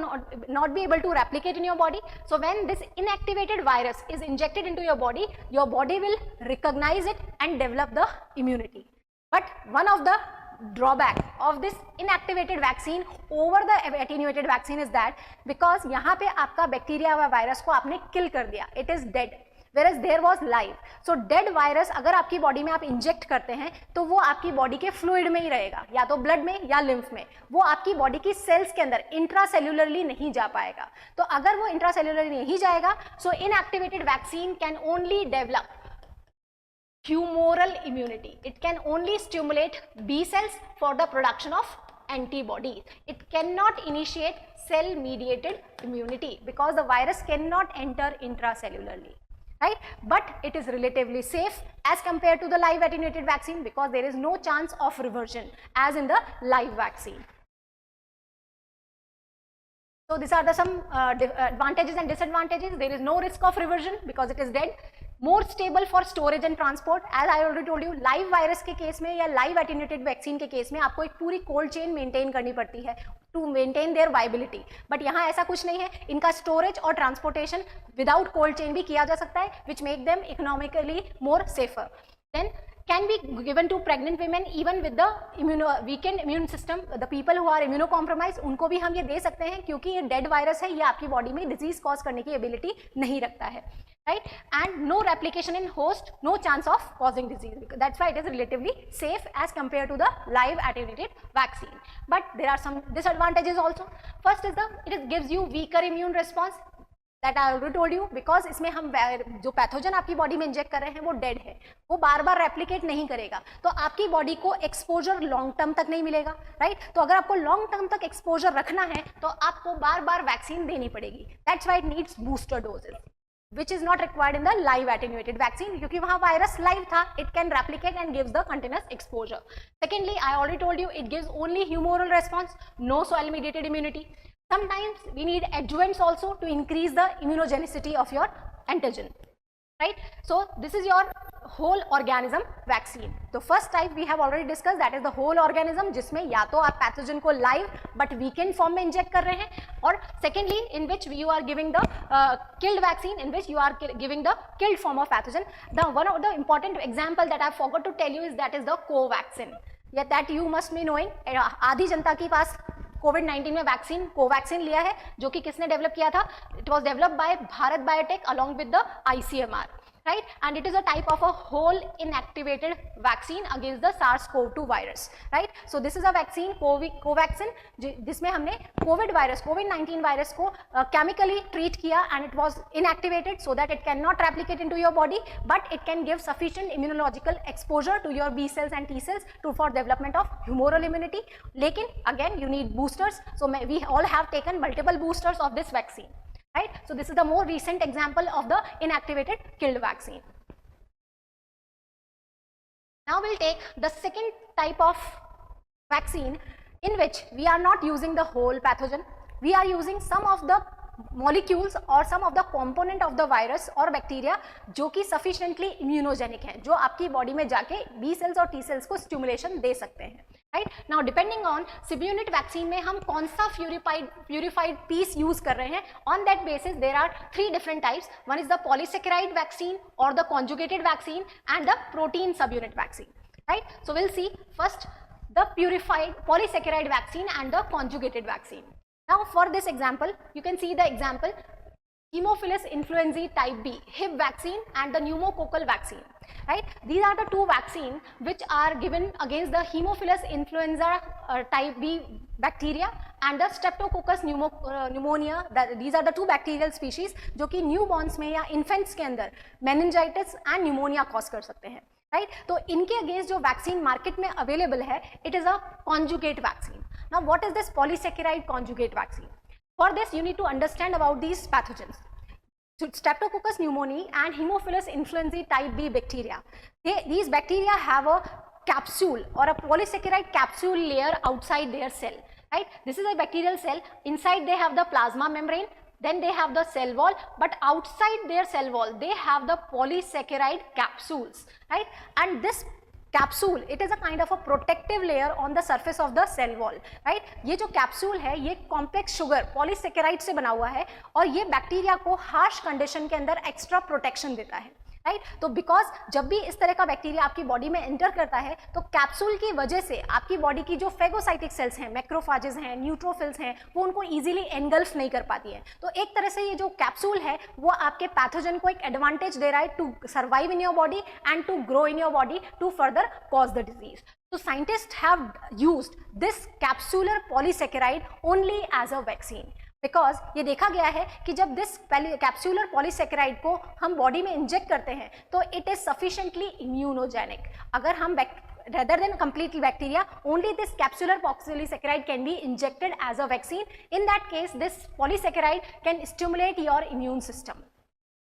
not be able to replicate in your body. So when this inactivated virus is injected into your body will recognize it and develop the immunity. But one of the drawback of this inactivated vaccine over the attenuated vaccine is that because यहाँ पे आपका bacteria व virus को आपने किल कर दिया, it is dead, whereas there was live. So dead virus अगर आपकी बॉडी में आप इंजेक्ट करते हैं तो वो आपकी बॉडी के फ्लूइड में ही रहेगा, या तो ब्लड में या लिम्फ में, वो आपकी बॉडी की सेल्स के अंदर इंट्रासेल्युलरली नहीं जा पाएगा. तो अगर वो इंट्रासेल्युलरली नहीं जाएगा, so inactivated vaccine can only develop humoral immunity. It can only stimulate B cells for the production of antibodies. It cannot initiate cell mediated immunity because the virus cannot enter intracellularly, right? But it is relatively safe as compared to the live attenuated vaccine because there is no chance of reversion as in the live vaccine. So these are the some advantages and disadvantages. There is no risk of reversion because it is dead. More stable for storage and transport. As I already told you, live virus के case में या live attenuated vaccine के case में आपको एक पूरी cold chain maintain करनी पड़ती है to maintain their viability. But यहाँ ऐसा कुछ नहीं है, इनका storage और transportation without cold chain भी किया जा सकता है, which make them economically more safer. Then can be given to pregnant women even with the weakened immune system. The people who are immunocompromised, उनको भी हम ये दे सकते हैं क्योंकि ये dead virus है, ये आपकी body में disease cause करने की ability नहीं रखता है, right? And no replication in host, no chance of causing disease. That's why it is relatively safe as compared to the live attenuated vaccine. But there are some disadvantages also. First is it gives you weaker immune response. That I already told you because इसमें हम जो pathogen आपकी body में inject कर रहे हैं वो dead है, वो बार बार रेप्लिकेट नहीं करेगा, तो आपकी बॉडी को एक्सपोजर लॉन्ग टर्म तक नहीं मिलेगा, राइट? तो अगर आपको लॉन्ग टर्म तक एक्सपोजर रखना है तो आपको बार बार वैक्सीन देनी पड़ेगी. That's why it needs booster doses which is not required in the live attenuated vaccine क्योंकि वहाँ वायरस लाइव था, it can replicate and gives the continuous exposure. Secondly, I already told you it gives only humoral response, no cell mediated immunity. Sometimes we need adjuvants also to increase the immunogenicity of your antigen, right? So this is your whole organism vaccine. The first type we have already discussed, that is the whole organism, जिसमें या तो आप pathogen को live but weakened form में inject कर रहे हैं, और secondly in which you are giving the killed vaccine, in which you are giving the killed form of pathogen. The one of the important example that I forgot to tell you is that is the Covaxin. Yeah, that you must be knowing. आधी जनता के पास कोविड-19 में vaccine Covaxin लिया है, जो कि किसने develop किया था? It was developed by Bharat biotech along with the ICMR, right? And it is a type of a whole inactivated vaccine against the SARS-CoV-2 virus, right? So this is a vaccine Covaxin, जिसमें हमने Covid virus कोविड-19 virus को chemically treat किया, and it was inactivated so that it cannot replicate into your body, but it can give sufficient immunological exposure to your B cells and T cells for development of humoral immunity. लेकिन again you need boosters, so we all have taken multiple boosters of this vaccine. Right? So this is the more recent example of the inactivated killed vaccine. Now we'll take the second type of vaccine in which we are not using the whole pathogen. We are using some of the molecules or some of the component of the virus or bacteria जो कि sufficiently immunogenic हैं, जो आपकी body में जाके B cells और T cells को stimulation दे सकते हैं. Right? Now depending on Subunit vaccine में हम कौन सा purified piece use कर रहे हैं, on that basis there are three different types. One is the polysaccharide vaccine or the conjugated vaccine and the protein subunit vaccine. Right? So we'll see first the purified polysaccharide vaccine and the conjugated vaccine. Now for this example, you can see the example Haemophilus influenzae type B, Hib vaccine and the pneumococcal vaccine. Right? These are the two vaccines which are given against the Haemophilus influenza type B bacteria and the Streptococcus pneumonia. These are the two bacterial species जो कि newborns में या infants के अंदर meningitis and pneumonia cause कर सकते हैं. Right? तो इनके अगेंस्ट जो वैक्सीन मार्केट में अवेलेबल है, it is a conjugate vaccine. Now what is this polysaccharide conjugate vaccine? For this you need to understand about these pathogens. So Streptococcus pneumoniae and Haemophilus influenzae type B bacteria. These bacteria have a capsule or a polysaccharide capsule layer outside their cell. Right? This is a bacterial cell. Inside they have the plasma membrane. Then they have the cell wall, but outside their cell wall they have the polysaccharide capsules, right? And this capsule, it is a kind of a protective layer on the surface of the cell wall, right? ये जो capsule है ये complex sugar polysaccharide से बना हुआ है और ये बैक्टीरिया को harsh condition के अंदर extra protection देता है. राइट? तो बिकॉज जब भी इस तरह का बैक्टीरिया आपकी बॉडी में एंटर करता है तो कैप्सूल की वजह से आपकी बॉडी की जो फेगोसाइटिक सेल्स हैं, मैक्रोफाजेस हैं, न्यूट्रोफिल्स हैं, वो उनको इजीली एनगल्फ नहीं कर पाती है. तो एक तरह से ये जो कैप्सूल है वो आपके पैथोजन को एक एडवांटेज दे रहा है to survive in your body and to grow in your body to further cause the disease. So scientists have used this capsular polysaccharide only as a vaccine. Because ये देखा गया है कि जब दिस कैप्सूलर पॉलीसेकेराइड को हम body में inject करते हैं तो इट इज सफिशिएंटली इम्यूनोजेनिक. अगर हम rather than completely bacteria, only this capsular polysaccharide can be injected as a vaccine. In that case, this polysaccharide can stimulate your immune system.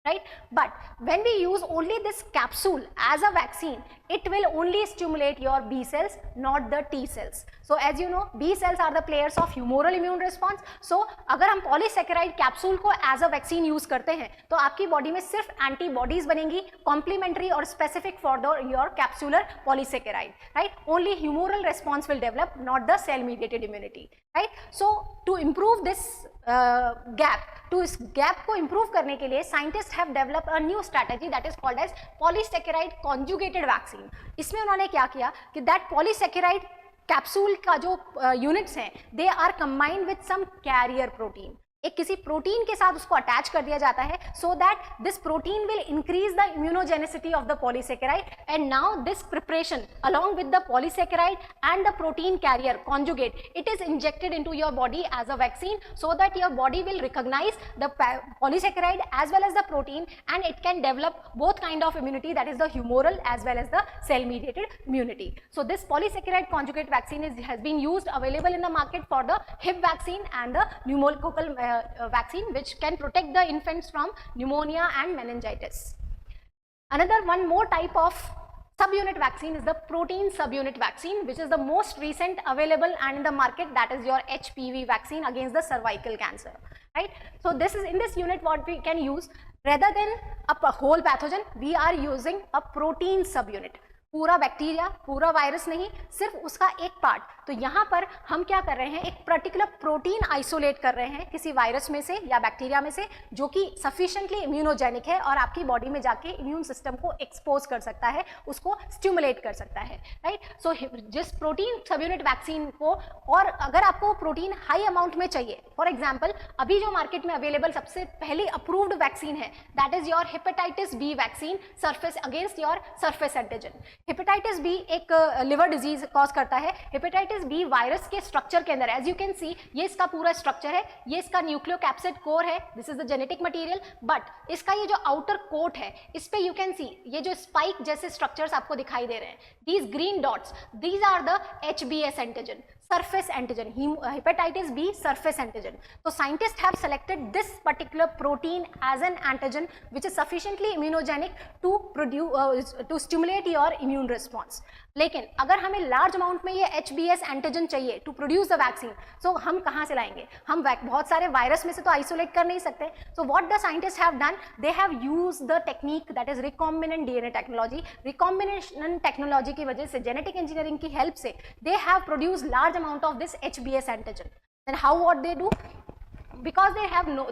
Right? But when we use only this capsule as a vaccine, it will only stimulate your B cells, not the T cells. So as you know, B cells are the players of humoral immune response. So अगर हम polysaccharide capsule को as a vaccine use करते हैं तो आपकी body में सिर्फ antibodies बनेंगी complementary और specific for your capsular polysaccharide. Right? Only humoral response will develop, not the cell mediated immunity. Right? So to improve this gap, to इस gap को improve करने के लिए scientists have developed a new strategy that is called as polysaccharide conjugated vaccine. इसमें उन्होंने क्या किया कि that polysaccharide कैप्सूल का जो यूनिट्स हैं they are combined with some carrier protein. एक किसी प्रोटीन के साथ उसको अटैच कर दिया जाता है so that this protein will increase the immunogenicity of the polysaccharide. And now this preparation along with the polysaccharide and the protein carrier conjugate, it is injected into your body as a vaccine so that your body will recognise the polysaccharide as well as the protein and it can develop both kind of immunity, that is the humoral as well as the cell mediated immunity. So this polysaccharide conjugate vaccine has been used available in the market for the Hib vaccine and the pneumococcal vaccine which can protect the infants from pneumonia and meningitis. Another one more type of subunit vaccine is the protein subunit vaccine, which is the most recent available and in the market, that is your HPV vaccine against the cervical cancer. Right? So this is in this unit what we can use. rather than a whole pathogen, we are using a protein subunit. पूरा bacteria, पूरा virus नहीं, सिर्फ उसका एक part. तो यहाँ पर हम क्या कर रहे हैं, एक पर्टिकुलर प्रोटीन आइसोलेट कर रहे हैं किसी वायरस में से या बैक्टीरिया में से, जो कि सफिशिएंटली इम्यूनोजेनिक है और आपकी बॉडी में जाके इम्यून सिस्टम को एक्सपोज कर सकता है, उसको स्टिमुलेट कर सकता है, राइट. सो जिस प्रोटीन सबयूनिट वैक्सीन को, और अगर आपको प्रोटीन हाई अमाउंट में चाहिए, फॉर एग्जाम्पल अभी जो मार्केट में अवेलेबल सबसे पहली अप्रूव्ड वैक्सीन है, that is your hepatitis B vaccine surface against your surface antigen. Hepatitis B एक लिवर डिजीज कॉज करता है. हेपेटाइटिस बी वायरस के स्ट्रक्चर के अंदर, एज यू कैन सी, ये इसका पूरा स्ट्रक्चर है, ये इसका न्यूक्लियोकैप्सिड कोर है, this is the genetic material. But इसका ये जो आउटर कोट है, इस पे यू कैन सी ये जो स्पाइक जैसे स्ट्रक्चर्स आपको दिखाई दे रहे हैं, these green dots, these are the HBS antigen, surface antigen, hepatitis B surface antigen. So scientists have selected this particular protein as an antigen which is sufficiently immunogenic to produce to stimulate your immune response. लेकिन अगर हमें large amount में ये HBS antigen चाहिए to produce the vaccine, सो हम कहाँ से लाएंगे? हम बहुत सारे वायरस में से तो आइसोलेट कर नहीं सकते. So what the scientist have done, they have used the technique that is recombinant DNA technology. Recombination technology की वजह से, जेनेटिक इंजीनियरिंग की हेल्प से, they have produce large amount of this HBS antigen. Then how what they do? Because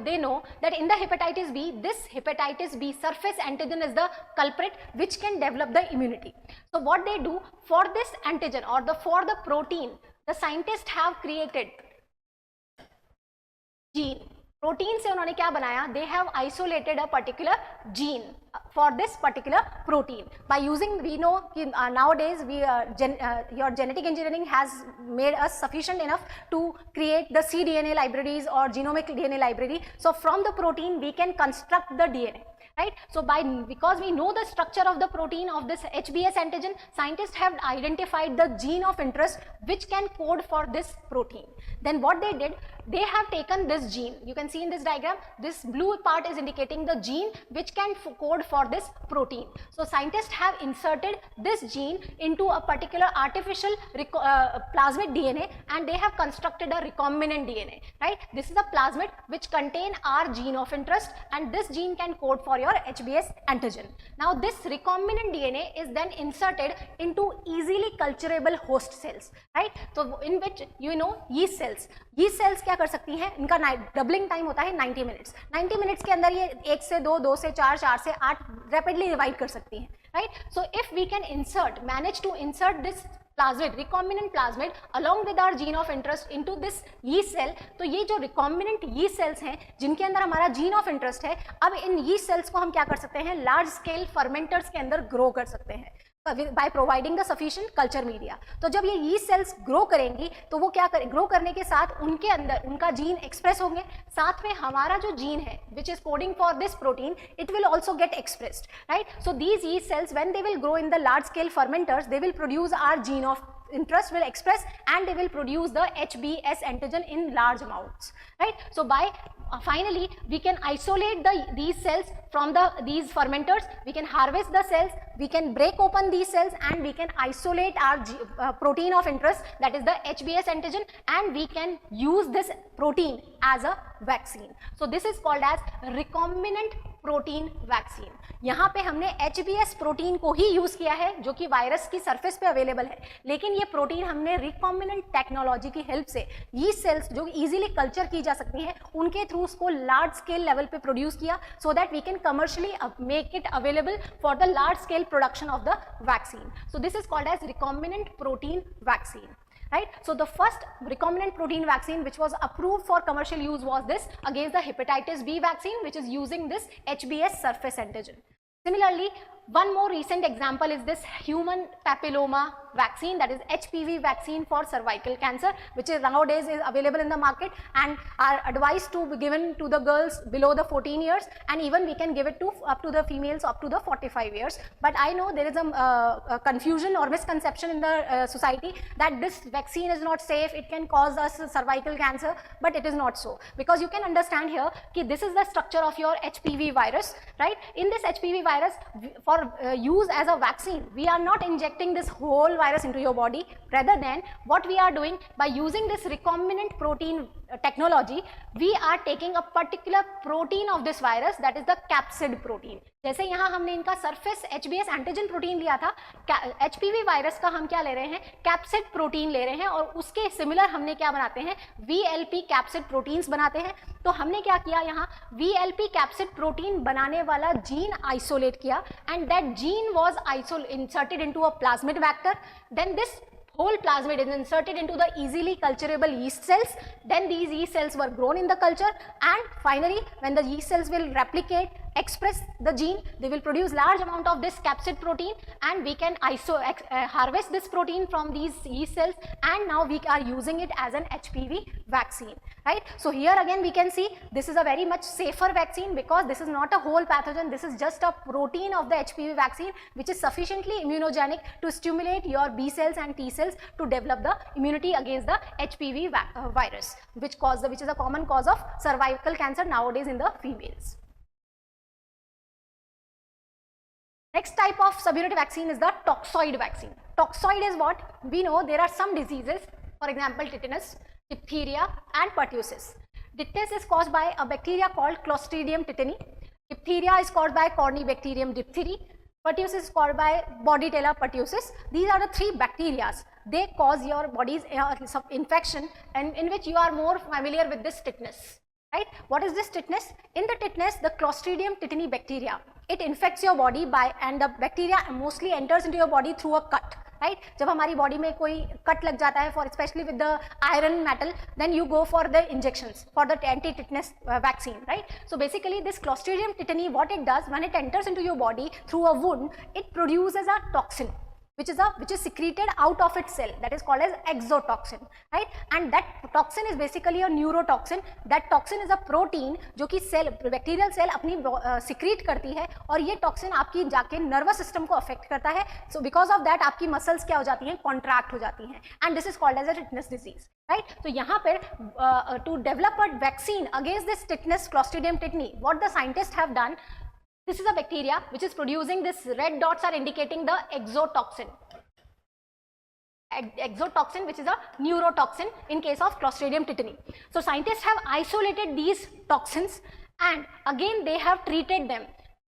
they know that in the hepatitis B, this hepatitis B surface antigen is the culprit which can develop the immunity. So what they do for this antigen or for the protein, the scientists have created gene. Protein से उन्होंने क्या बनाया, they have isolated a particular gene for this particular protein by using, we know कि nowadays your genetic engineering has made us sufficient enough to create the cDNA libraries or genomic DNA library. So from the protein we can construct the DNA, right? So because we know the structure of the protein of this HBS antigen, scientists have identified the gene of interest which can code for this protein. Then what they did, they have taken this gene, you can see in this diagram, this blue part is indicating the gene which can code for this protein. So scientists have inserted this gene into a particular artificial plasmid DNA and they have constructed a recombinant DNA, right? This is a plasmid which contain our gene of interest and this gene can code for your HBS antigen. Now this recombinant DNA is then inserted into easily culturable host cells, right? So in which you know yeast cells क्या कर सकती हैं, इनका doubling time होता है 90 minutes. 90 minutes के अंदर ये 1 से 2, 2 से 4, 4 से 8 रैपिडली डिवाइड कर सकती हैं, right? So if we can manage to insert this plasmid, recombinant plasmid along with our gene of interest into this yeast cell, तो ये जो recombinant yeast cells हैं जिनके अंदर हमारा gene of interest है, अब इन yeast cells को हम क्या कर सकते हैं, large scale fermenters के अंदर grow कर सकते हैं by providing the sufficient culture media. तो जब ये yeast cells grow करेंगी तो वो क्या करें, grow करने के साथ उनके अंदर उनका जीन एक्सप्रेस होंगे, साथ में हमारा जो जीन है which is coding for this protein, it will also get expressed, right? So these yeast cells, when they will grow in the large scale fermenters, they will produce our gene of interest, will express and they will produce the HBS antigen in large amounts, right? So by finally we can isolate these cells from these fermenters, we can harvest the cells, we can break open these cells and we can isolate our protein of interest, that is the HBS antigen, and we can use this protein as a vaccine. So this is called as recombinant protein vaccine. यहाँ पे हमने HBS protein को ही use किया है जो कि virus की surface पे अवेलेबल है, लेकिन ये प्रोटीन हमने रिकॉम्बिनेंट टेक्नोलॉजी की हेल्प से यीस्ट सेल्स जो इजीली कल्चर की जा सकती हैं उनके थ्रू उसको लार्ज स्केल लेवल पे प्रोड्यूस किया, so that we can commercially make it available for the large scale production of the vaccine. So this is called as recombinant protein vaccine. Right? So the first recombinant protein vaccine which was approved for commercial use was this against the hepatitis B vaccine, which is using this HBS surface antigen. Similarly, one more recent example is this human papilloma vaccine, that is HPV vaccine for cervical cancer, which is nowadays is available in the market and are advised to be given to the girls below the 14 years, and even we can give it to up to the females up to the 45 years. But I know there is a confusion or misconception in the society that this vaccine is not safe, it can cause us cervical cancer, but it is not so, because you can understand here that this is the structure of your HPV virus, right? In this HPV virus, use as a vaccine, we are not injecting this whole virus into your body. Rather than what we are doing by using this recombinant protein technology, we are taking a particular protein of this virus, that is the capsid protein. जैसे यहाँ हमने इनका surface HBS antigen protein लिया था, HPV virus का हम क्या ले रहे हैं, कैप्सिड प्रोटीन ले रहे हैं, और उसके सिमिलर हमने क्या बनाते हैं, VLP कैप्सिड प्रोटीन्स बनाते हैं. तो हमने क्या किया यहाँ, VLP कैप्सिड प्रोटीन बनाने वाला जीन आइसोलेट किया, and that gene was inserted into a plasmid vector. Then this whole plasmid is inserted into the easily culturable yeast cells. Then these yeast cells were grown in the culture, and finally when the yeast cells will replicate, express the gene, they will produce large amount of this capsid protein, and we can harvest this protein from these yeast cells, and now we are using it as an HPV vaccine, right? So here again we can see this is a very much safer vaccine, because this is not a whole pathogen, this is just a protein of the HPV vaccine which is sufficiently immunogenic to stimulate your B cells and T cells to develop the immunity against the HPV virus, which is a common cause of cervical cancer nowadays in the females. Next type of subunit vaccine is the toxoid vaccine. Toxoid is what? We know there are some diseases, for example tetanus, diphtheria and pertussis. Tetanus is caused by a bacteria called Clostridium tetani. Diphtheria is caused by Corynebacterium diphtheri. Pertussis is caused by Bordetella pertussis. These are the three bacteria. They cause your body's infection, and in which you are more familiar with this tetanus. Right? What is this tetanus? In the tetanus, the Clostridium tetani bacteria, it infects your body by, and the bacteria mostly enters into your body through a cut. Right? जब हमारी body में कोई cut लग जाता है, for especially with the iron metal, then you go for the injections for the anti-tetanus vaccine, right? So basically this Clostridium tetani, what it does, when it enters into your body through a wound, it produces a toxin which is secreted out of its cell, that is called as exotoxin, right? And that toxin is basically a neurotoxin. That toxin is a protein जो कि bacterial cell अपनी secrete करती है, और ये toxin आपकी जाके nervous system को affect करता है. So because of that आपकी muscles क्या हो जाती हैं, contract हो जाती हैं, and this is called as a tetanus disease, right? So यहाँ पर to develop a vaccine against this tetanus, Clostridium tetani, what the scientists have done, this is a bacteria which is producing this red dots are indicating the exotoxin. Exotoxin, which is a neurotoxin in case of Clostridium tetani. So scientists have isolated these toxins, and again they have treated them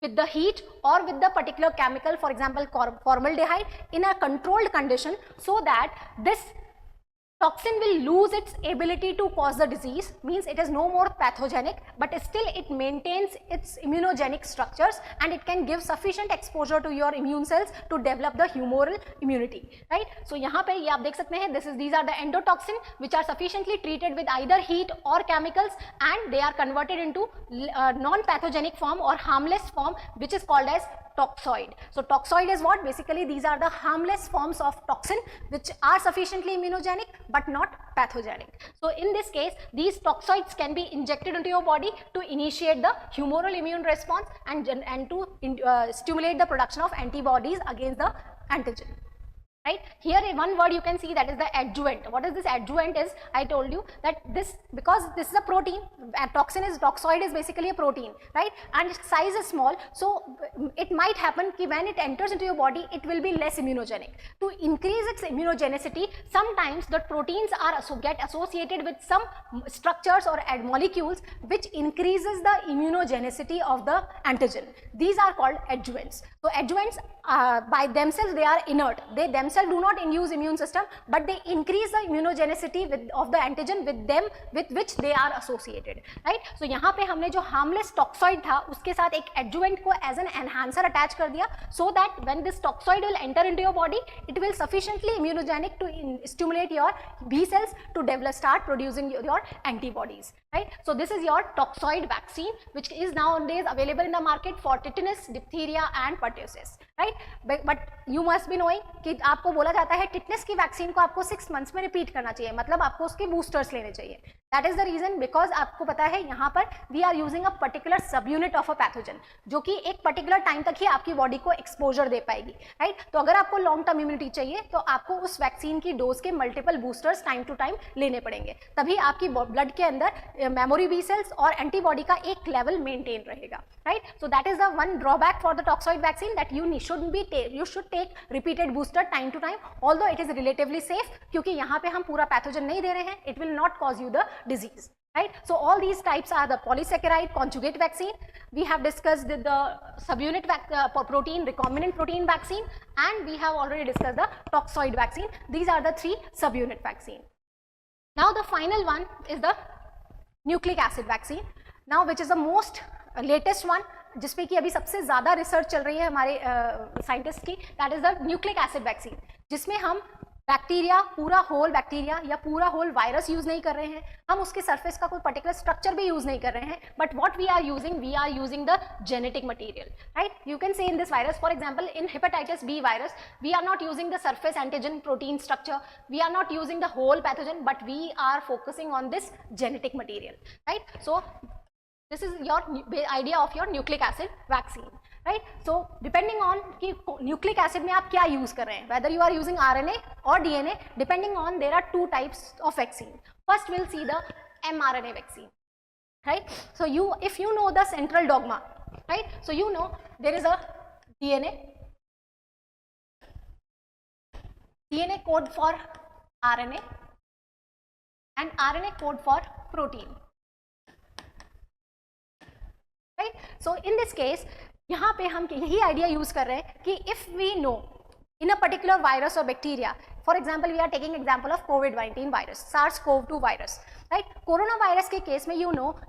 with the heat or with the particular chemical, for example formaldehyde, in a controlled condition, so that this toxin will lose its ability to cause the disease, means it is no more pathogenic, but still it maintains its immunogenic structures, and it can give sufficient exposure to your immune cells to develop the humoral immunity, right? So यहाँ पे ये आप देख सकते हैं, these are the endotoxin which are sufficiently treated with either heat or chemicals, and they are converted into non-pathogenic form or harmless form, which is called as toxoid. So toxoid is what? Basically these are the harmless forms of toxin which are sufficiently immunogenic but not pathogenic. So in this case, these toxoids can be injected into your body to initiate the humoral immune response and to stimulate the production of antibodies against the antigen. Right? Here one word you can see, that is the adjuvant. What is this adjuvant is, I told you that this, because this is a protein, toxoid is basically a protein, right? And its size is small, so it might happen that when it enters into your body, it will be less immunogenic. To increase its immunogenicity, sometimes the proteins are get associated with some structures or molecules which increases the immunogenicity of the antigen. These are called adjuvants. So adjuvants by themselves, they are inert. They themselves do not induce immune system, but they increase the immunogenicity of the antigen with which they are associated, right? So यहाँ पे हमने जो harmless toxoid था, उसके साथ एक adjuvant को as an enhancer attach कर दिया, so that when this toxoid will enter into your body, it will sufficiently immunogenic to stimulate your B cells to start producing your antibodies, right? So this is your toxoid vaccine, which is nowadays available in the market for tetanus, diphtheria and pertussis, right? But you must be knowing कि आप आपको बोला जाता है tetanus की vaccine को आपको 6 months में रिपीट करना चाहिए, मतलब आपको उसके बूस्टर्स लेने चाहिए. That is the reason, because आपको पता है यहाँ पर we are using a particular subunit of a pathogen जो कि एक पर्टिकुलर टाइम तक ही आपकी बॉडी को एक्सपोजर दे पाएगी, राइट. तो अगर आपको लॉन्ग टर्म इम्यूनिटी चाहिए तो आपको उस वैक्सीन की डोज के multiple boosters time to time लेने पड़ेंगे, तभी आपकी ब्लड के अंदर मेमोरी बी सेल्स और एंटीबॉडी का एक लेवल मेंटेन रहेगा, right. So that is the one drawback for the toxoid vaccine, that you should take repeated booster time to time, although it is relatively safe, क्योंकि यहाँ पे हम पूरा pathogen नहीं दे रहे हैं. It will not cause you the disease, right? So all these types are the polysaccharide conjugate vaccine. We have discussed the subunit protein, recombinant protein vaccine, and we have already discussed the toxoid vaccine. These are the 3 subunit vaccine. Now the final one is the nucleic acid vaccine, now which is the most latest one, जिसपे कि अभी सबसे ज़्यादा research चल रही है हमारे scientist की. That is the nucleic acid vaccine, जिसमें हम बैक्टीरिया, पूरा होल बैक्टीरिया या पूरा होल वायरस यूज नहीं कर रहे हैं, हम उसके सरफेस का कोई पर्टिकुलर स्ट्रक्चर भी यूज नहीं कर रहे हैं, but what we are using the genetic material, right. You can say in this virus, for example in hepatitis B virus, we are not using the surface antigen protein structure, we are not using the whole pathogen, but we are focusing on this genetic material, right. So this is your idea of your nucleic acid vaccine, right. So depending on कि nucleic acid में आप क्या use कर रहे हैं, whether you are using RNA or DNA, depending on there are 2 types of vaccine. First we'll see the mRNA vaccine, right. So if you know the central dogma, right, so you know there is a DNA code for RNA and RNA code for protein, right. So in this case यहाँ पे हम यही idea use कर रहे हैं कि if we know in a particular virus or bacteria, for example we are taking example of COVID-19 virus, SARS-CoV-2 virus, right. Corona virus के case में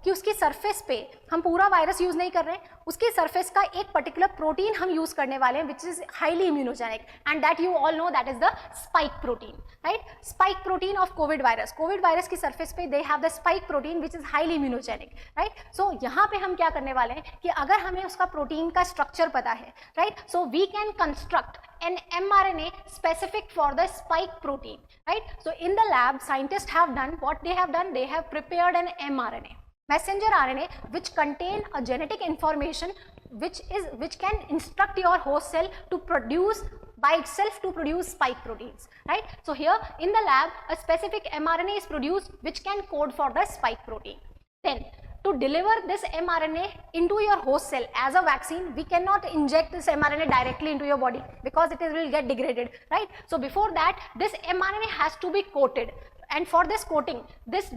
कि उसकी सरफेस पे हम पूरा वायरस यूज नहीं कर रहे हैं, उसकी सरफेस का एक पर्टिकुलर प्रोटीन हम यूज करने वाले हैं which is highly immunogenic, and that you all know that is the spike protein, right. Spike protein of COVID virus की सरफेस पे they have the spike protein which is highly immunogenic, right. So यहाँ पे हम क्या करने वाले हैं कि अगर हमें उसका प्रोटीन का स्ट्रक्चर पता है, right, so we can construct an mRNA specific for the spike protein, right. So in the lab scientists have done what they have done, they have prepared an mRNA, messenger RNA, which contain a genetic information which can instruct your host cell to produce by itself to produce spike proteins, right. So here in the lab a specific mRNA is produced which can code for the spike protein. Then to deliver this mRNA into your host cell as a vaccine, we cannot inject this mRNA directly into your body because it will get degraded, right. So before that this mRNA has to be coated, and for this coating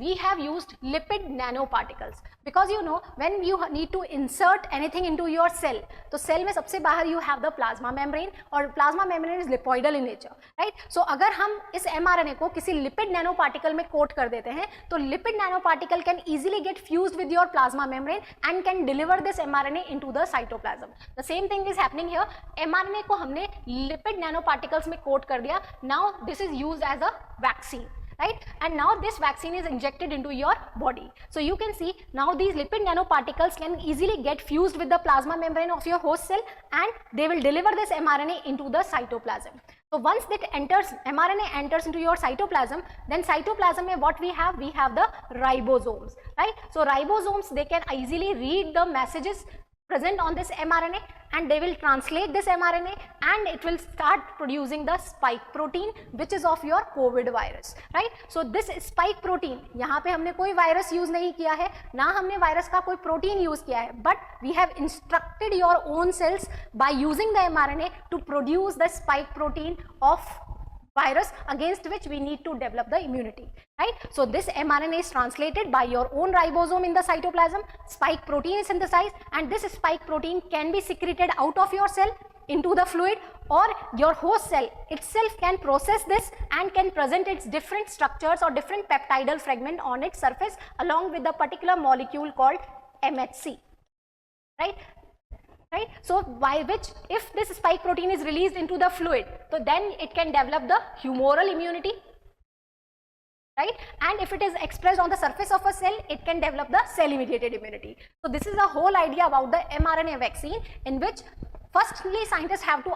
we have used lipid nanoparticles, because you know when you need to insert anything into your cell, तो cell में सबसे बाहर you have the plasma membrane, और plasma membrane is lipoidal in nature, right. So अगर हम इस mRNA को किसी lipid nanoparticle में कोट कर देते हैं तो lipid nanoparticle can easily get fused with your plasma membrane and can deliver this mRNA into the cytoplasm. The same thing is happening here. mRNA को हमने lipid nanoparticles में कोट कर दिया. Now this is used as a vaccine, right, and now this vaccine is injected into your body. So you can see now these lipid nanoparticles can easily get fused with the plasma membrane of your host cell, and they will deliver this mRNA into the cytoplasm. So once that mRNA enters into your cytoplasm, then cytoplasm mein what we have the ribosomes, right. So ribosomes, they can easily read the messages present on this mRNA, and they will translate this mRNA and it will start producing the spike protein which is of your COVID virus, right. So this spike protein, यहाँ पे हमने कोई virus use नहीं किया है, ना हमने virus का कोई प्रोटीन यूज किया है, but we have instructed your own cells by using the mRNA to produce the spike protein of virus against which we need to develop the immunity, right. So this mRNA is translated by your own ribosome in the cytoplasm, spike protein is synthesized, and this spike protein can be secreted out of your cell into the fluid, or your host cell itself can process this and can present its different structures or different peptidal fragment on its surface along with the particular molecule called MHC, right. Right. So by which if this spike protein is released into the fluid, so then it can develop the humoral immunity, right, and if it is expressed on the surface of a cell, it can develop the cell mediated immunity. So this is the whole idea about the mRNA vaccine, in which Firstly, scientists have to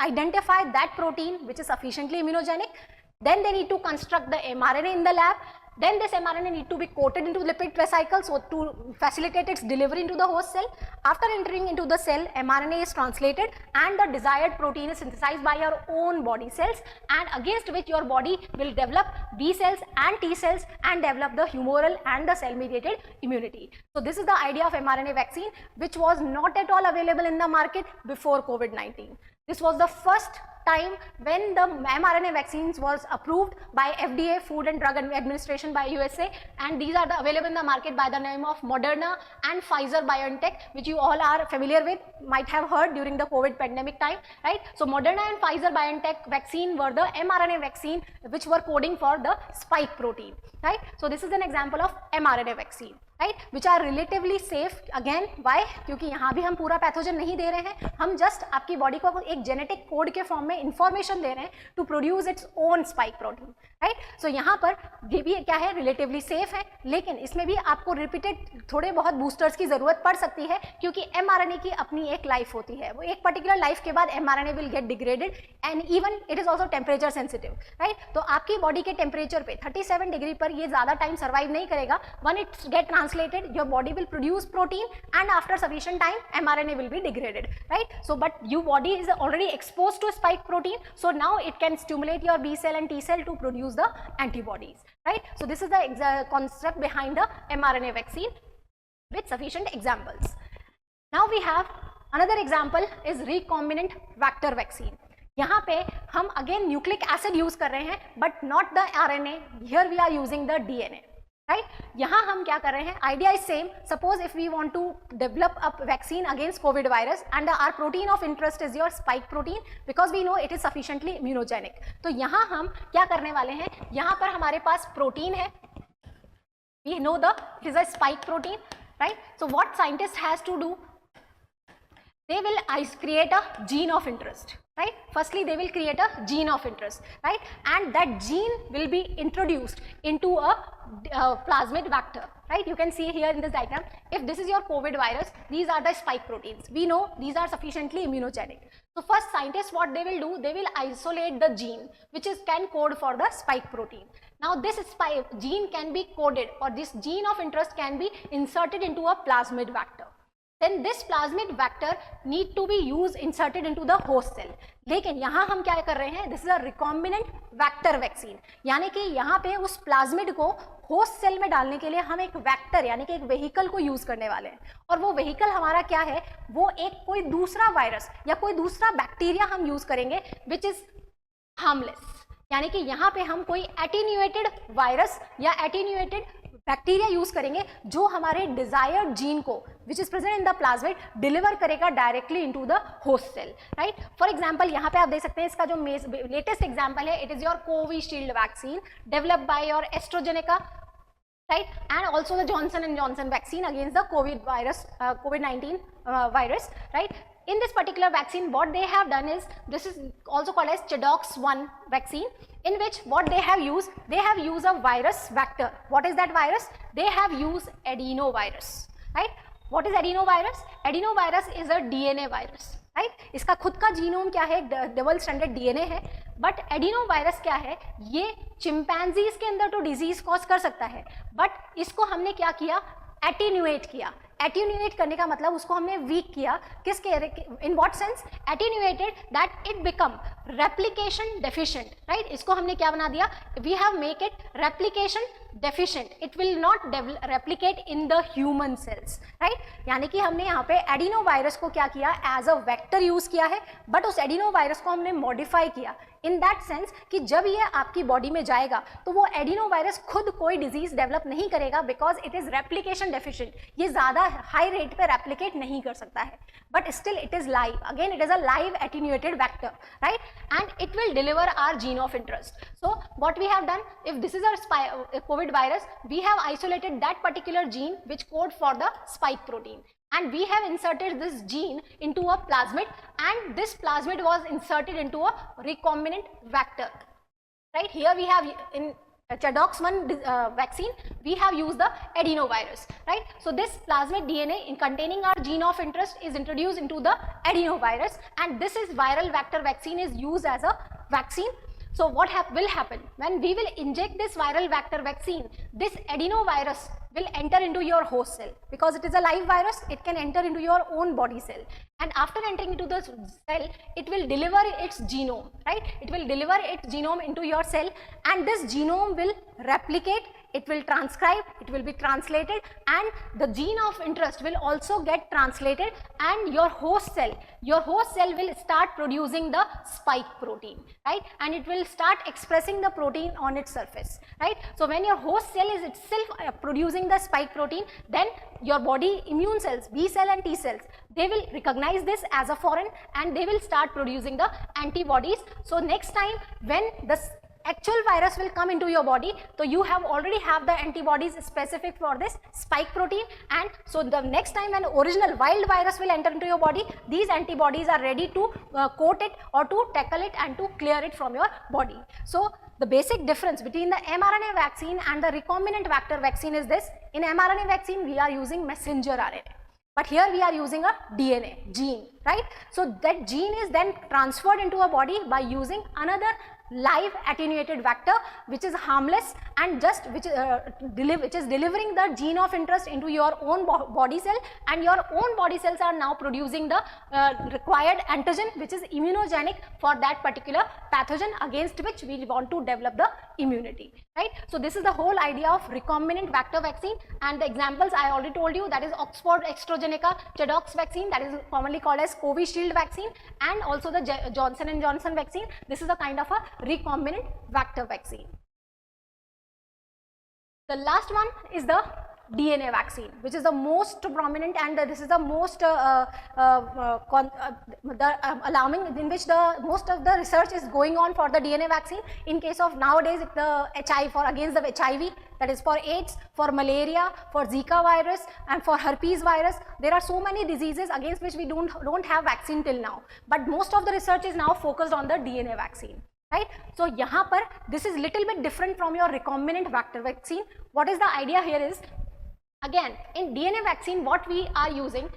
identify that protein which is sufficiently immunogenic. Then they need to construct the mRNA in the lab. Then this mRNA need to be coated into lipid vesicles so to facilitate its delivery into the host cell. After entering into the cell, mRNA is translated and the desired protein is synthesized by your own body cells, and against which your body will develop B cells and T cells and develop the humoral and the cell mediated immunity. So this is the idea of mRNA vaccine, which was not at all available in the market before COVID-19. This was the first time when the mRNA vaccines was approved by FDA, Food and Drug Administration by USA, and these are available in the market by the name of Moderna and Pfizer BioNTech, which you all are familiar with, might have heard during the COVID pandemic time, right? So Moderna and Pfizer BioNTech vaccine were the mRNA vaccine which were coding for the spike protein, right? So this is an example of mRNA vaccine, right, which are relatively safe. Again, why? क्योंकि यहाँ भी हम पूरा pathogen नहीं दे रहे हैं, हम just आपकी बॉडी को एक जेनेटिक कोड के फॉर्म में इंफॉर्मेशन दे रहे हैं to produce its own spike protein, right. So यहाँ पर ये भी क्या है, रिलेटिवली सेफ है, लेकिन इसमें भी आपको रिपीटेड थोड़े बहुत बूस्टर्स की जरूरत पड़ सकती है, क्योंकि एमआरएनए की अपनी एक लाइफ होती है. वो एक पर्टिकुलर लाइफ के बाद mRNA will get degraded and even it is also temperature sensitive, right. तो आपकी बॉडी के टेम्परेचर पे 37 डिग्री पर ये ज्यादा टाइम सर्वाइव नहीं करेगा. One it get translated, your body will produce protein and after sufficient time mRNA will be degraded, right. So but you body is already exposed to spike protein, so now it can stimulate your B cell and T cell to produce the antibodies, right. So this is the concept behind the mRNA vaccine with sufficient examples. Now we have another example is recombinant vector vaccine. यहाँ पे हम again nucleic acid use कर रहे हैं, but not the RNA. Here we are using the DNA. Right? यहाँ हम क्या कर रहे हैं, idea is same. Suppose if we want to develop a vaccine against COVID virus and our protein of interest is your spike protein because we know it is sufficiently immunogenic. तो यहाँ हम क्या करने वाले हैं, यहाँ पर हमारे पास प्रोटीन है, we know the it is a spike protein, right? So what scientist has to do, they will create a gene of interest, right. Firstly they will create a gene of interest, right, and that gene will be introduced into a plasmid vector, right. You can see here in this diagram, if this is your COVID virus, these are the spike proteins. We know these are sufficiently immunogenic. So first scientists what they will do, they will isolate the gene which is can code for the spike protein. Now this spike gene can be coded, or this gene of interest can be inserted into a plasmid vector. Then this plasmid vector need to be inserted into the host cell. लेकिन यहाँ हम क्या कर रहे हैं, this is a recombinant vector vaccine, यानी कि यहाँ पे उस प्लाज्मिड को होस्ट सेल में डालने के लिए हम एक वेक्टर यानी कि एक वेहिकल को यूज करने वाले हैं. और वो वेहिकल हमारा क्या है, वो एक कोई दूसरा वायरस या कोई दूसरा बैक्टीरिया हम यूज करेंगे विच इज हार्मलेस. यानी कि यहाँ पे हम कोई एटीन्यूएटेड वायरस या एटीन्यूएटेड बैक्टीरिया यूज करेंगे जो हमारे डिजायर्ड जीन को which is present in the plasmid deliver करेगा directly into the host cell, right. For example यहाँ पे आप देख सकते हैं, इसका जो लेटेस्ट एग्जांपल है, it is your Covishield vaccine developed by your AstraZeneca, right, and also the Johnson and Johnson vaccine against the COVID-19 virus, right. In this particular vaccine, what they have done is, this is also called as ChAdOx1 vaccine, in which what they have used a virus vector. What is that virus? They have used adenovirus, right. What is adenovirus? Adenovirus is a DNA virus, right. इसका खुद का genome क्या है, double standard DNA है, but adenovirus क्या है, ये chimpanzees के अंदर तो डिजीज कॉज कर सकता है, बट इसको हमने क्या किया, एटीन्यूएट किया. एटीन्यूएट करने का मतलब उसको हमने वीक किया. किसके, in what sense, attenuated that it become replication deficient, right. इसको हमने क्या बना दिया, we have make it replication deficient, it will not replicate in the human cells, right. यानी कि हमने यहाँ पे एडिनो वायरस को क्या किया, एज अ वेक्टर यूज किया है, बट उस एडिनो वायरस को हमने मॉडिफाई किया इन दैट सेंस कि जब ये आपकी बॉडी में जाएगा तो वो एडिनो वायरस खुद कोई डिजीज डेवलप नहीं करेगा, because it is replication deficient. ये ज्यादा हाई रेट पे रेप्लिकेट नहीं कर सकता है, but still it is live. Again it is a live attenuated vector, right, and it will deliver our gene of interest. So what we have done, if this is a COVID virus, we have isolated that particular gene which code for the spike protein, and we have inserted this gene into a plasmid, and this plasmid was inserted into a recombinant vector, right. Here we have in ChAdOx1 vaccine, we have used the adenovirus, right? So this plasmid DNA in containing our gene of interest is introduced into the adenovirus, and this is viral vector vaccine is used as a vaccine. So what will happen when we will inject this viral vector vaccine, this adenovirus will enter into your host cell. Because it is a live virus, it can enter into your own body cell, and after entering into the cell, it will deliver its genome, right? It will deliver its genome into your cell, and this genome will replicate, it will transcribe, it will be translated, and the gene of interest will also get translated, and your host cell will start producing the spike protein, right? And it will start expressing the protein on its surface, right? So when your host cell is itself producing the spike protein, then your body immune cells, B cell and T cells, they will recognize this as a foreign, and they will start producing the antibodies. So next time when the actual virus will come into your body, so you already have the antibodies specific for this spike protein, and so the next time an original wild virus will enter into your body, these antibodies are ready to coat it or to tackle it and to clear it from your body. So the basic difference between the mRNA vaccine and the recombinant vector vaccine is this: in mRNA vaccine we are using messenger RNA, but here we are using a DNA, gene, right? So that gene is then transferred into a body by using another live attenuated vector which is harmless and just which is delivering the gene of interest into your own body cell, and your own body cells are now producing the required antigen which is immunogenic for that particular pathogen against which we want to develop the immunity, right? So this is the whole idea of recombinant vector vaccine, and the examples I already told you, that is Oxford AstraZeneca ChAdOx vaccine, that is commonly called as Covishield vaccine, and also the Johnson & Johnson vaccine. This is a kind of a recombinant vector vaccine. The last one is the DNA vaccine, which is the most prominent, and this is the most alarming, in which the most of the research is going on for the DNA vaccine. In case of nowadays, the HIV, for against the HIV, that is for AIDS, for malaria, for Zika virus, and for herpes virus. There are so many diseases against which we don't have vaccine till now, but most of the research is now focused on the DNA vaccine, right? So यहाँ पर this is little bit different from your recombinant vector vaccine. What is the idea here is, again in DNA vaccine what we are using,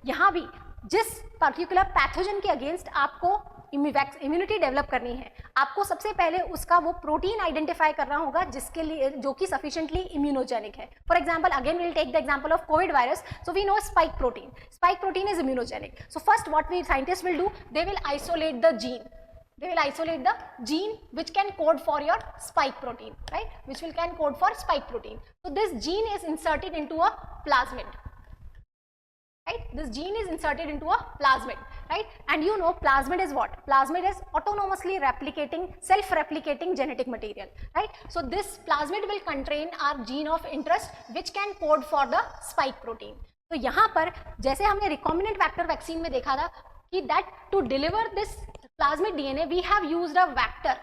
यहाँ भी जिस particular pathogen के against आपको immunity develop करनी है, आपको सबसे पहले उसका वो प्रोटीन आइडेंटिफाई करना होगा जिसके लिए जो कि सफिशिएंटली इम्यूनोजेनिक है. For example, again will take the example of COVID virus. So we know spike protein is immunogenic. So first what we scientist will do, they will isolate the gene. They will isolate the gene which can code for your spike protein, right? Which will can code for spike protein. So this gene is inserted into a plasmid, right? This gene is inserted into a plasmid, right? And you know plasmid is what? Plasmid is autonomously replicating, self-replicating genetic material, right? So this plasmid will contain our gene of interest which can code for the spike protein. तो यहाँ पर जैसे हमने recombinant vector vaccine में देखा था कि that to deliver this plasmid DNA we have used a vector,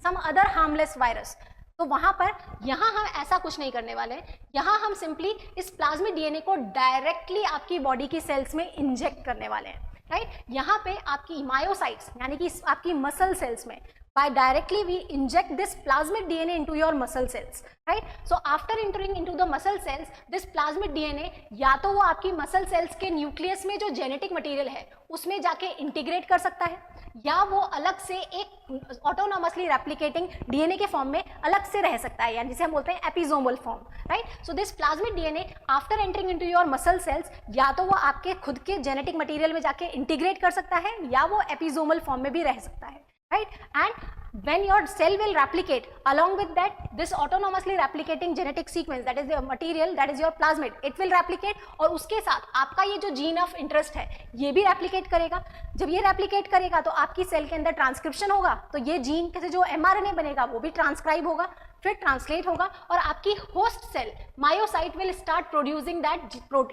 some other harmless virus. तो वहां पर यहाँ हम ऐसा कुछ नहीं करने वाले हैं. यहाँ हम सिंपली इस प्लाज्मिड डीएनए को डायरेक्टली आपकी बॉडी की सेल्स में इंजेक्ट करने वाले हैं, राइट? यहाँ पे आपकी मायोसाइट्स यानी कि आपकी मसल सेल्स में by directly we inject this plasmid DNA into your muscle cells, right? So after entering into the muscle cells, this plasmid DNA या तो वो आपकी muscle cells के न्यूक्लियस में जो जेनेटिक मटेरियल है उसमें जाके इंटीग्रेट कर सकता है, या वो अलग से एक ऑटोनोमसली रेप्लिकेटिंग डीएनए के फॉर्म में अलग से रह सकता है, यानी जिसे हम बोलते हैं episomal form, right? So this plasmid DNA after entering into your muscle cells या तो वो आपके खुद के जेनेटिक मटेरियल में जाके इंटीग्रेट कर सकता है या वो एपिसोमल फॉर्म में भी रह सकता है, right? And when your cell will replicate, along with that this autonomously replicating genetic sequence, that is the material, that is your plasmid, it will replicate और उसके साथ आपका ये जो gene of interest है ये भी replicate करेगा. जब ये replicate करेगा तो आपकी सेल के अंदर ट्रांसक्रिप्शन होगा, तो ये जीन के जो mRNA बनेगा वो भी ट्रांसक्राइब होगा, फिर ट्रांसलेट होगा और आपकी host cell myocyte will start producing that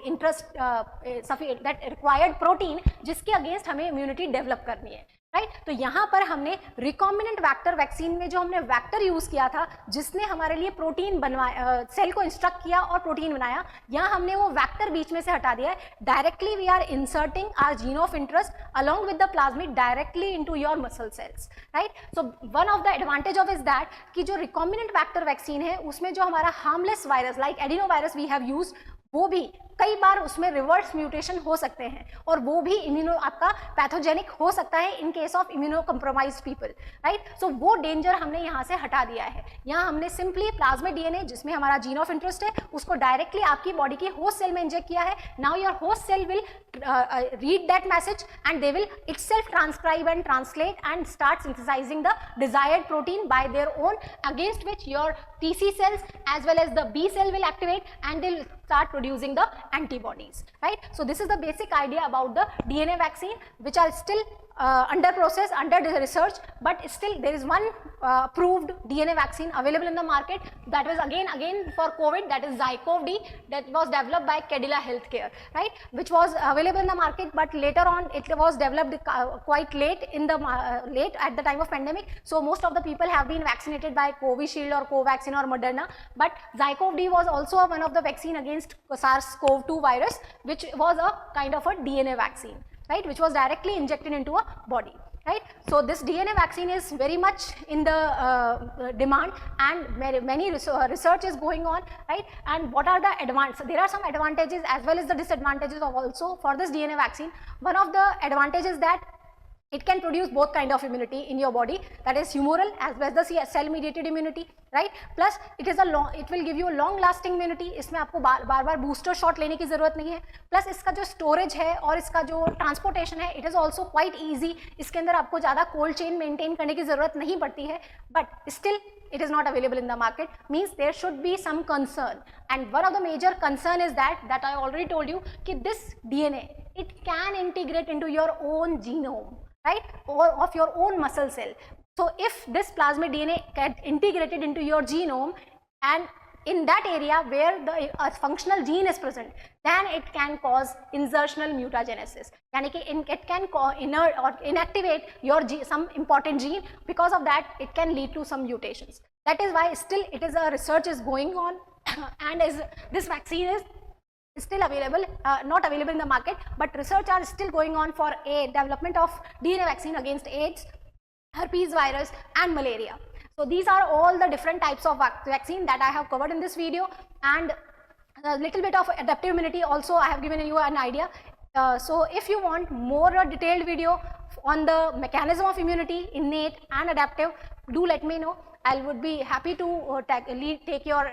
interest that required protein जिसके अगेंस्ट हमें इम्यूनिटी डेवलप करनी है. राइट तो यहाँ पर हमने रिकॉम्बिनेंट वेक्टर वैक्सीन में जो हमने वेक्टर यूज किया था जिसने हमारे लिए प्रोटीन बनवाया, सेल को इंस्ट्रक्ट किया और प्रोटीन बनाया, यहाँ हमने वो वेक्टर बीच में से हटा दिया है. Directly we are inserting our gene of interest along with the plasmid directly into your muscle cells. Right so one of the advantage of is that कि जो रिकॉम्बिनेंट वेक्टर वैक्सीन है उसमें जो हमारा harmless virus like adeno virus we have used, वो भी कई बार उसमें रिवर्स म्यूटेशन हो सकते हैं और वो भी इम्यूनो आपका पैथोजेनिक हो सकता है in case of immuno compromised people. Right so वो डेंजर हमने यहाँ से हटा दिया है. यहाँ हमने सिंपली प्लाज्मिड डीएनए जिसमें हमारा जीन ऑफ इंटरेस्ट है उसको डायरेक्टली आपकी बॉडी की होस्ट सेल में इंजेक्ट किया है. Now your host cell will read that message and they will itself transcribe and translate and start synthesizing the desired protein by their own, against which your TC cells as well as the B cell will activate and they'll start producing the antibodies. Right so this is the basic idea about the DNA vaccine, which are still under process, under research, but still there is one approved DNA vaccine available in the market, that was again for COVID, that is ZyCoV-D, that was developed by Cadila Healthcare, right, which was available in the market, but later on it was developed quite late in the late at the time of pandemic. So most of the people have been vaccinated by Covishield or Covaxin or Moderna, but ZyCoV-D was also one of the vaccine against SARS-CoV-2 virus, which was a kind of a DNA vaccine, right, which was directly injected into a body. Right, so this DNA vaccine is very much in the demand and many research is going on, right. And what are the advantages? There are some advantages as well as the disadvantages of also for this DNA vaccine. One of the advantages that it can produce both kind of immunity in your body, that is humoral as well as the cell mediated immunity, right. Plus it will give you a long lasting immunity. इसमें आपको बार booster shot लेने की जरूरत नहीं है. Plus इसका जो storage है और इसका जो transportation है, it is also quite easy. इसके अंदर आपको ज़्यादा cold chain maintain करने की जरूरत नहीं पड़ती है. But still it is not available in the market, means there should be some concern. And one of the major concern is that I already told you कि this DNA, it can integrate into your own genome, right, or of your own muscle cell. So if this plasmid DNA get integrated into your genome and in that area where the functional gene is present, then it can cause insertional mutagenesis. यानी कि it can inactivate your some important gene. Because of that, it can lead to some mutations. That is why still it is a research is going on and as this vaccine is still available, not available in the market, but research are still going on for a development of DNA vaccine against AIDS, herpes virus and malaria. So these are all the different types of vaccine that I have covered in this video, and a little bit of adaptive immunity also I have given you an idea. So if you want more detailed video on the mechanism of immunity, innate and adaptive, do let me know. I would be happy to take your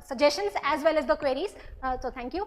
suggestions as well as the queries. So thank you.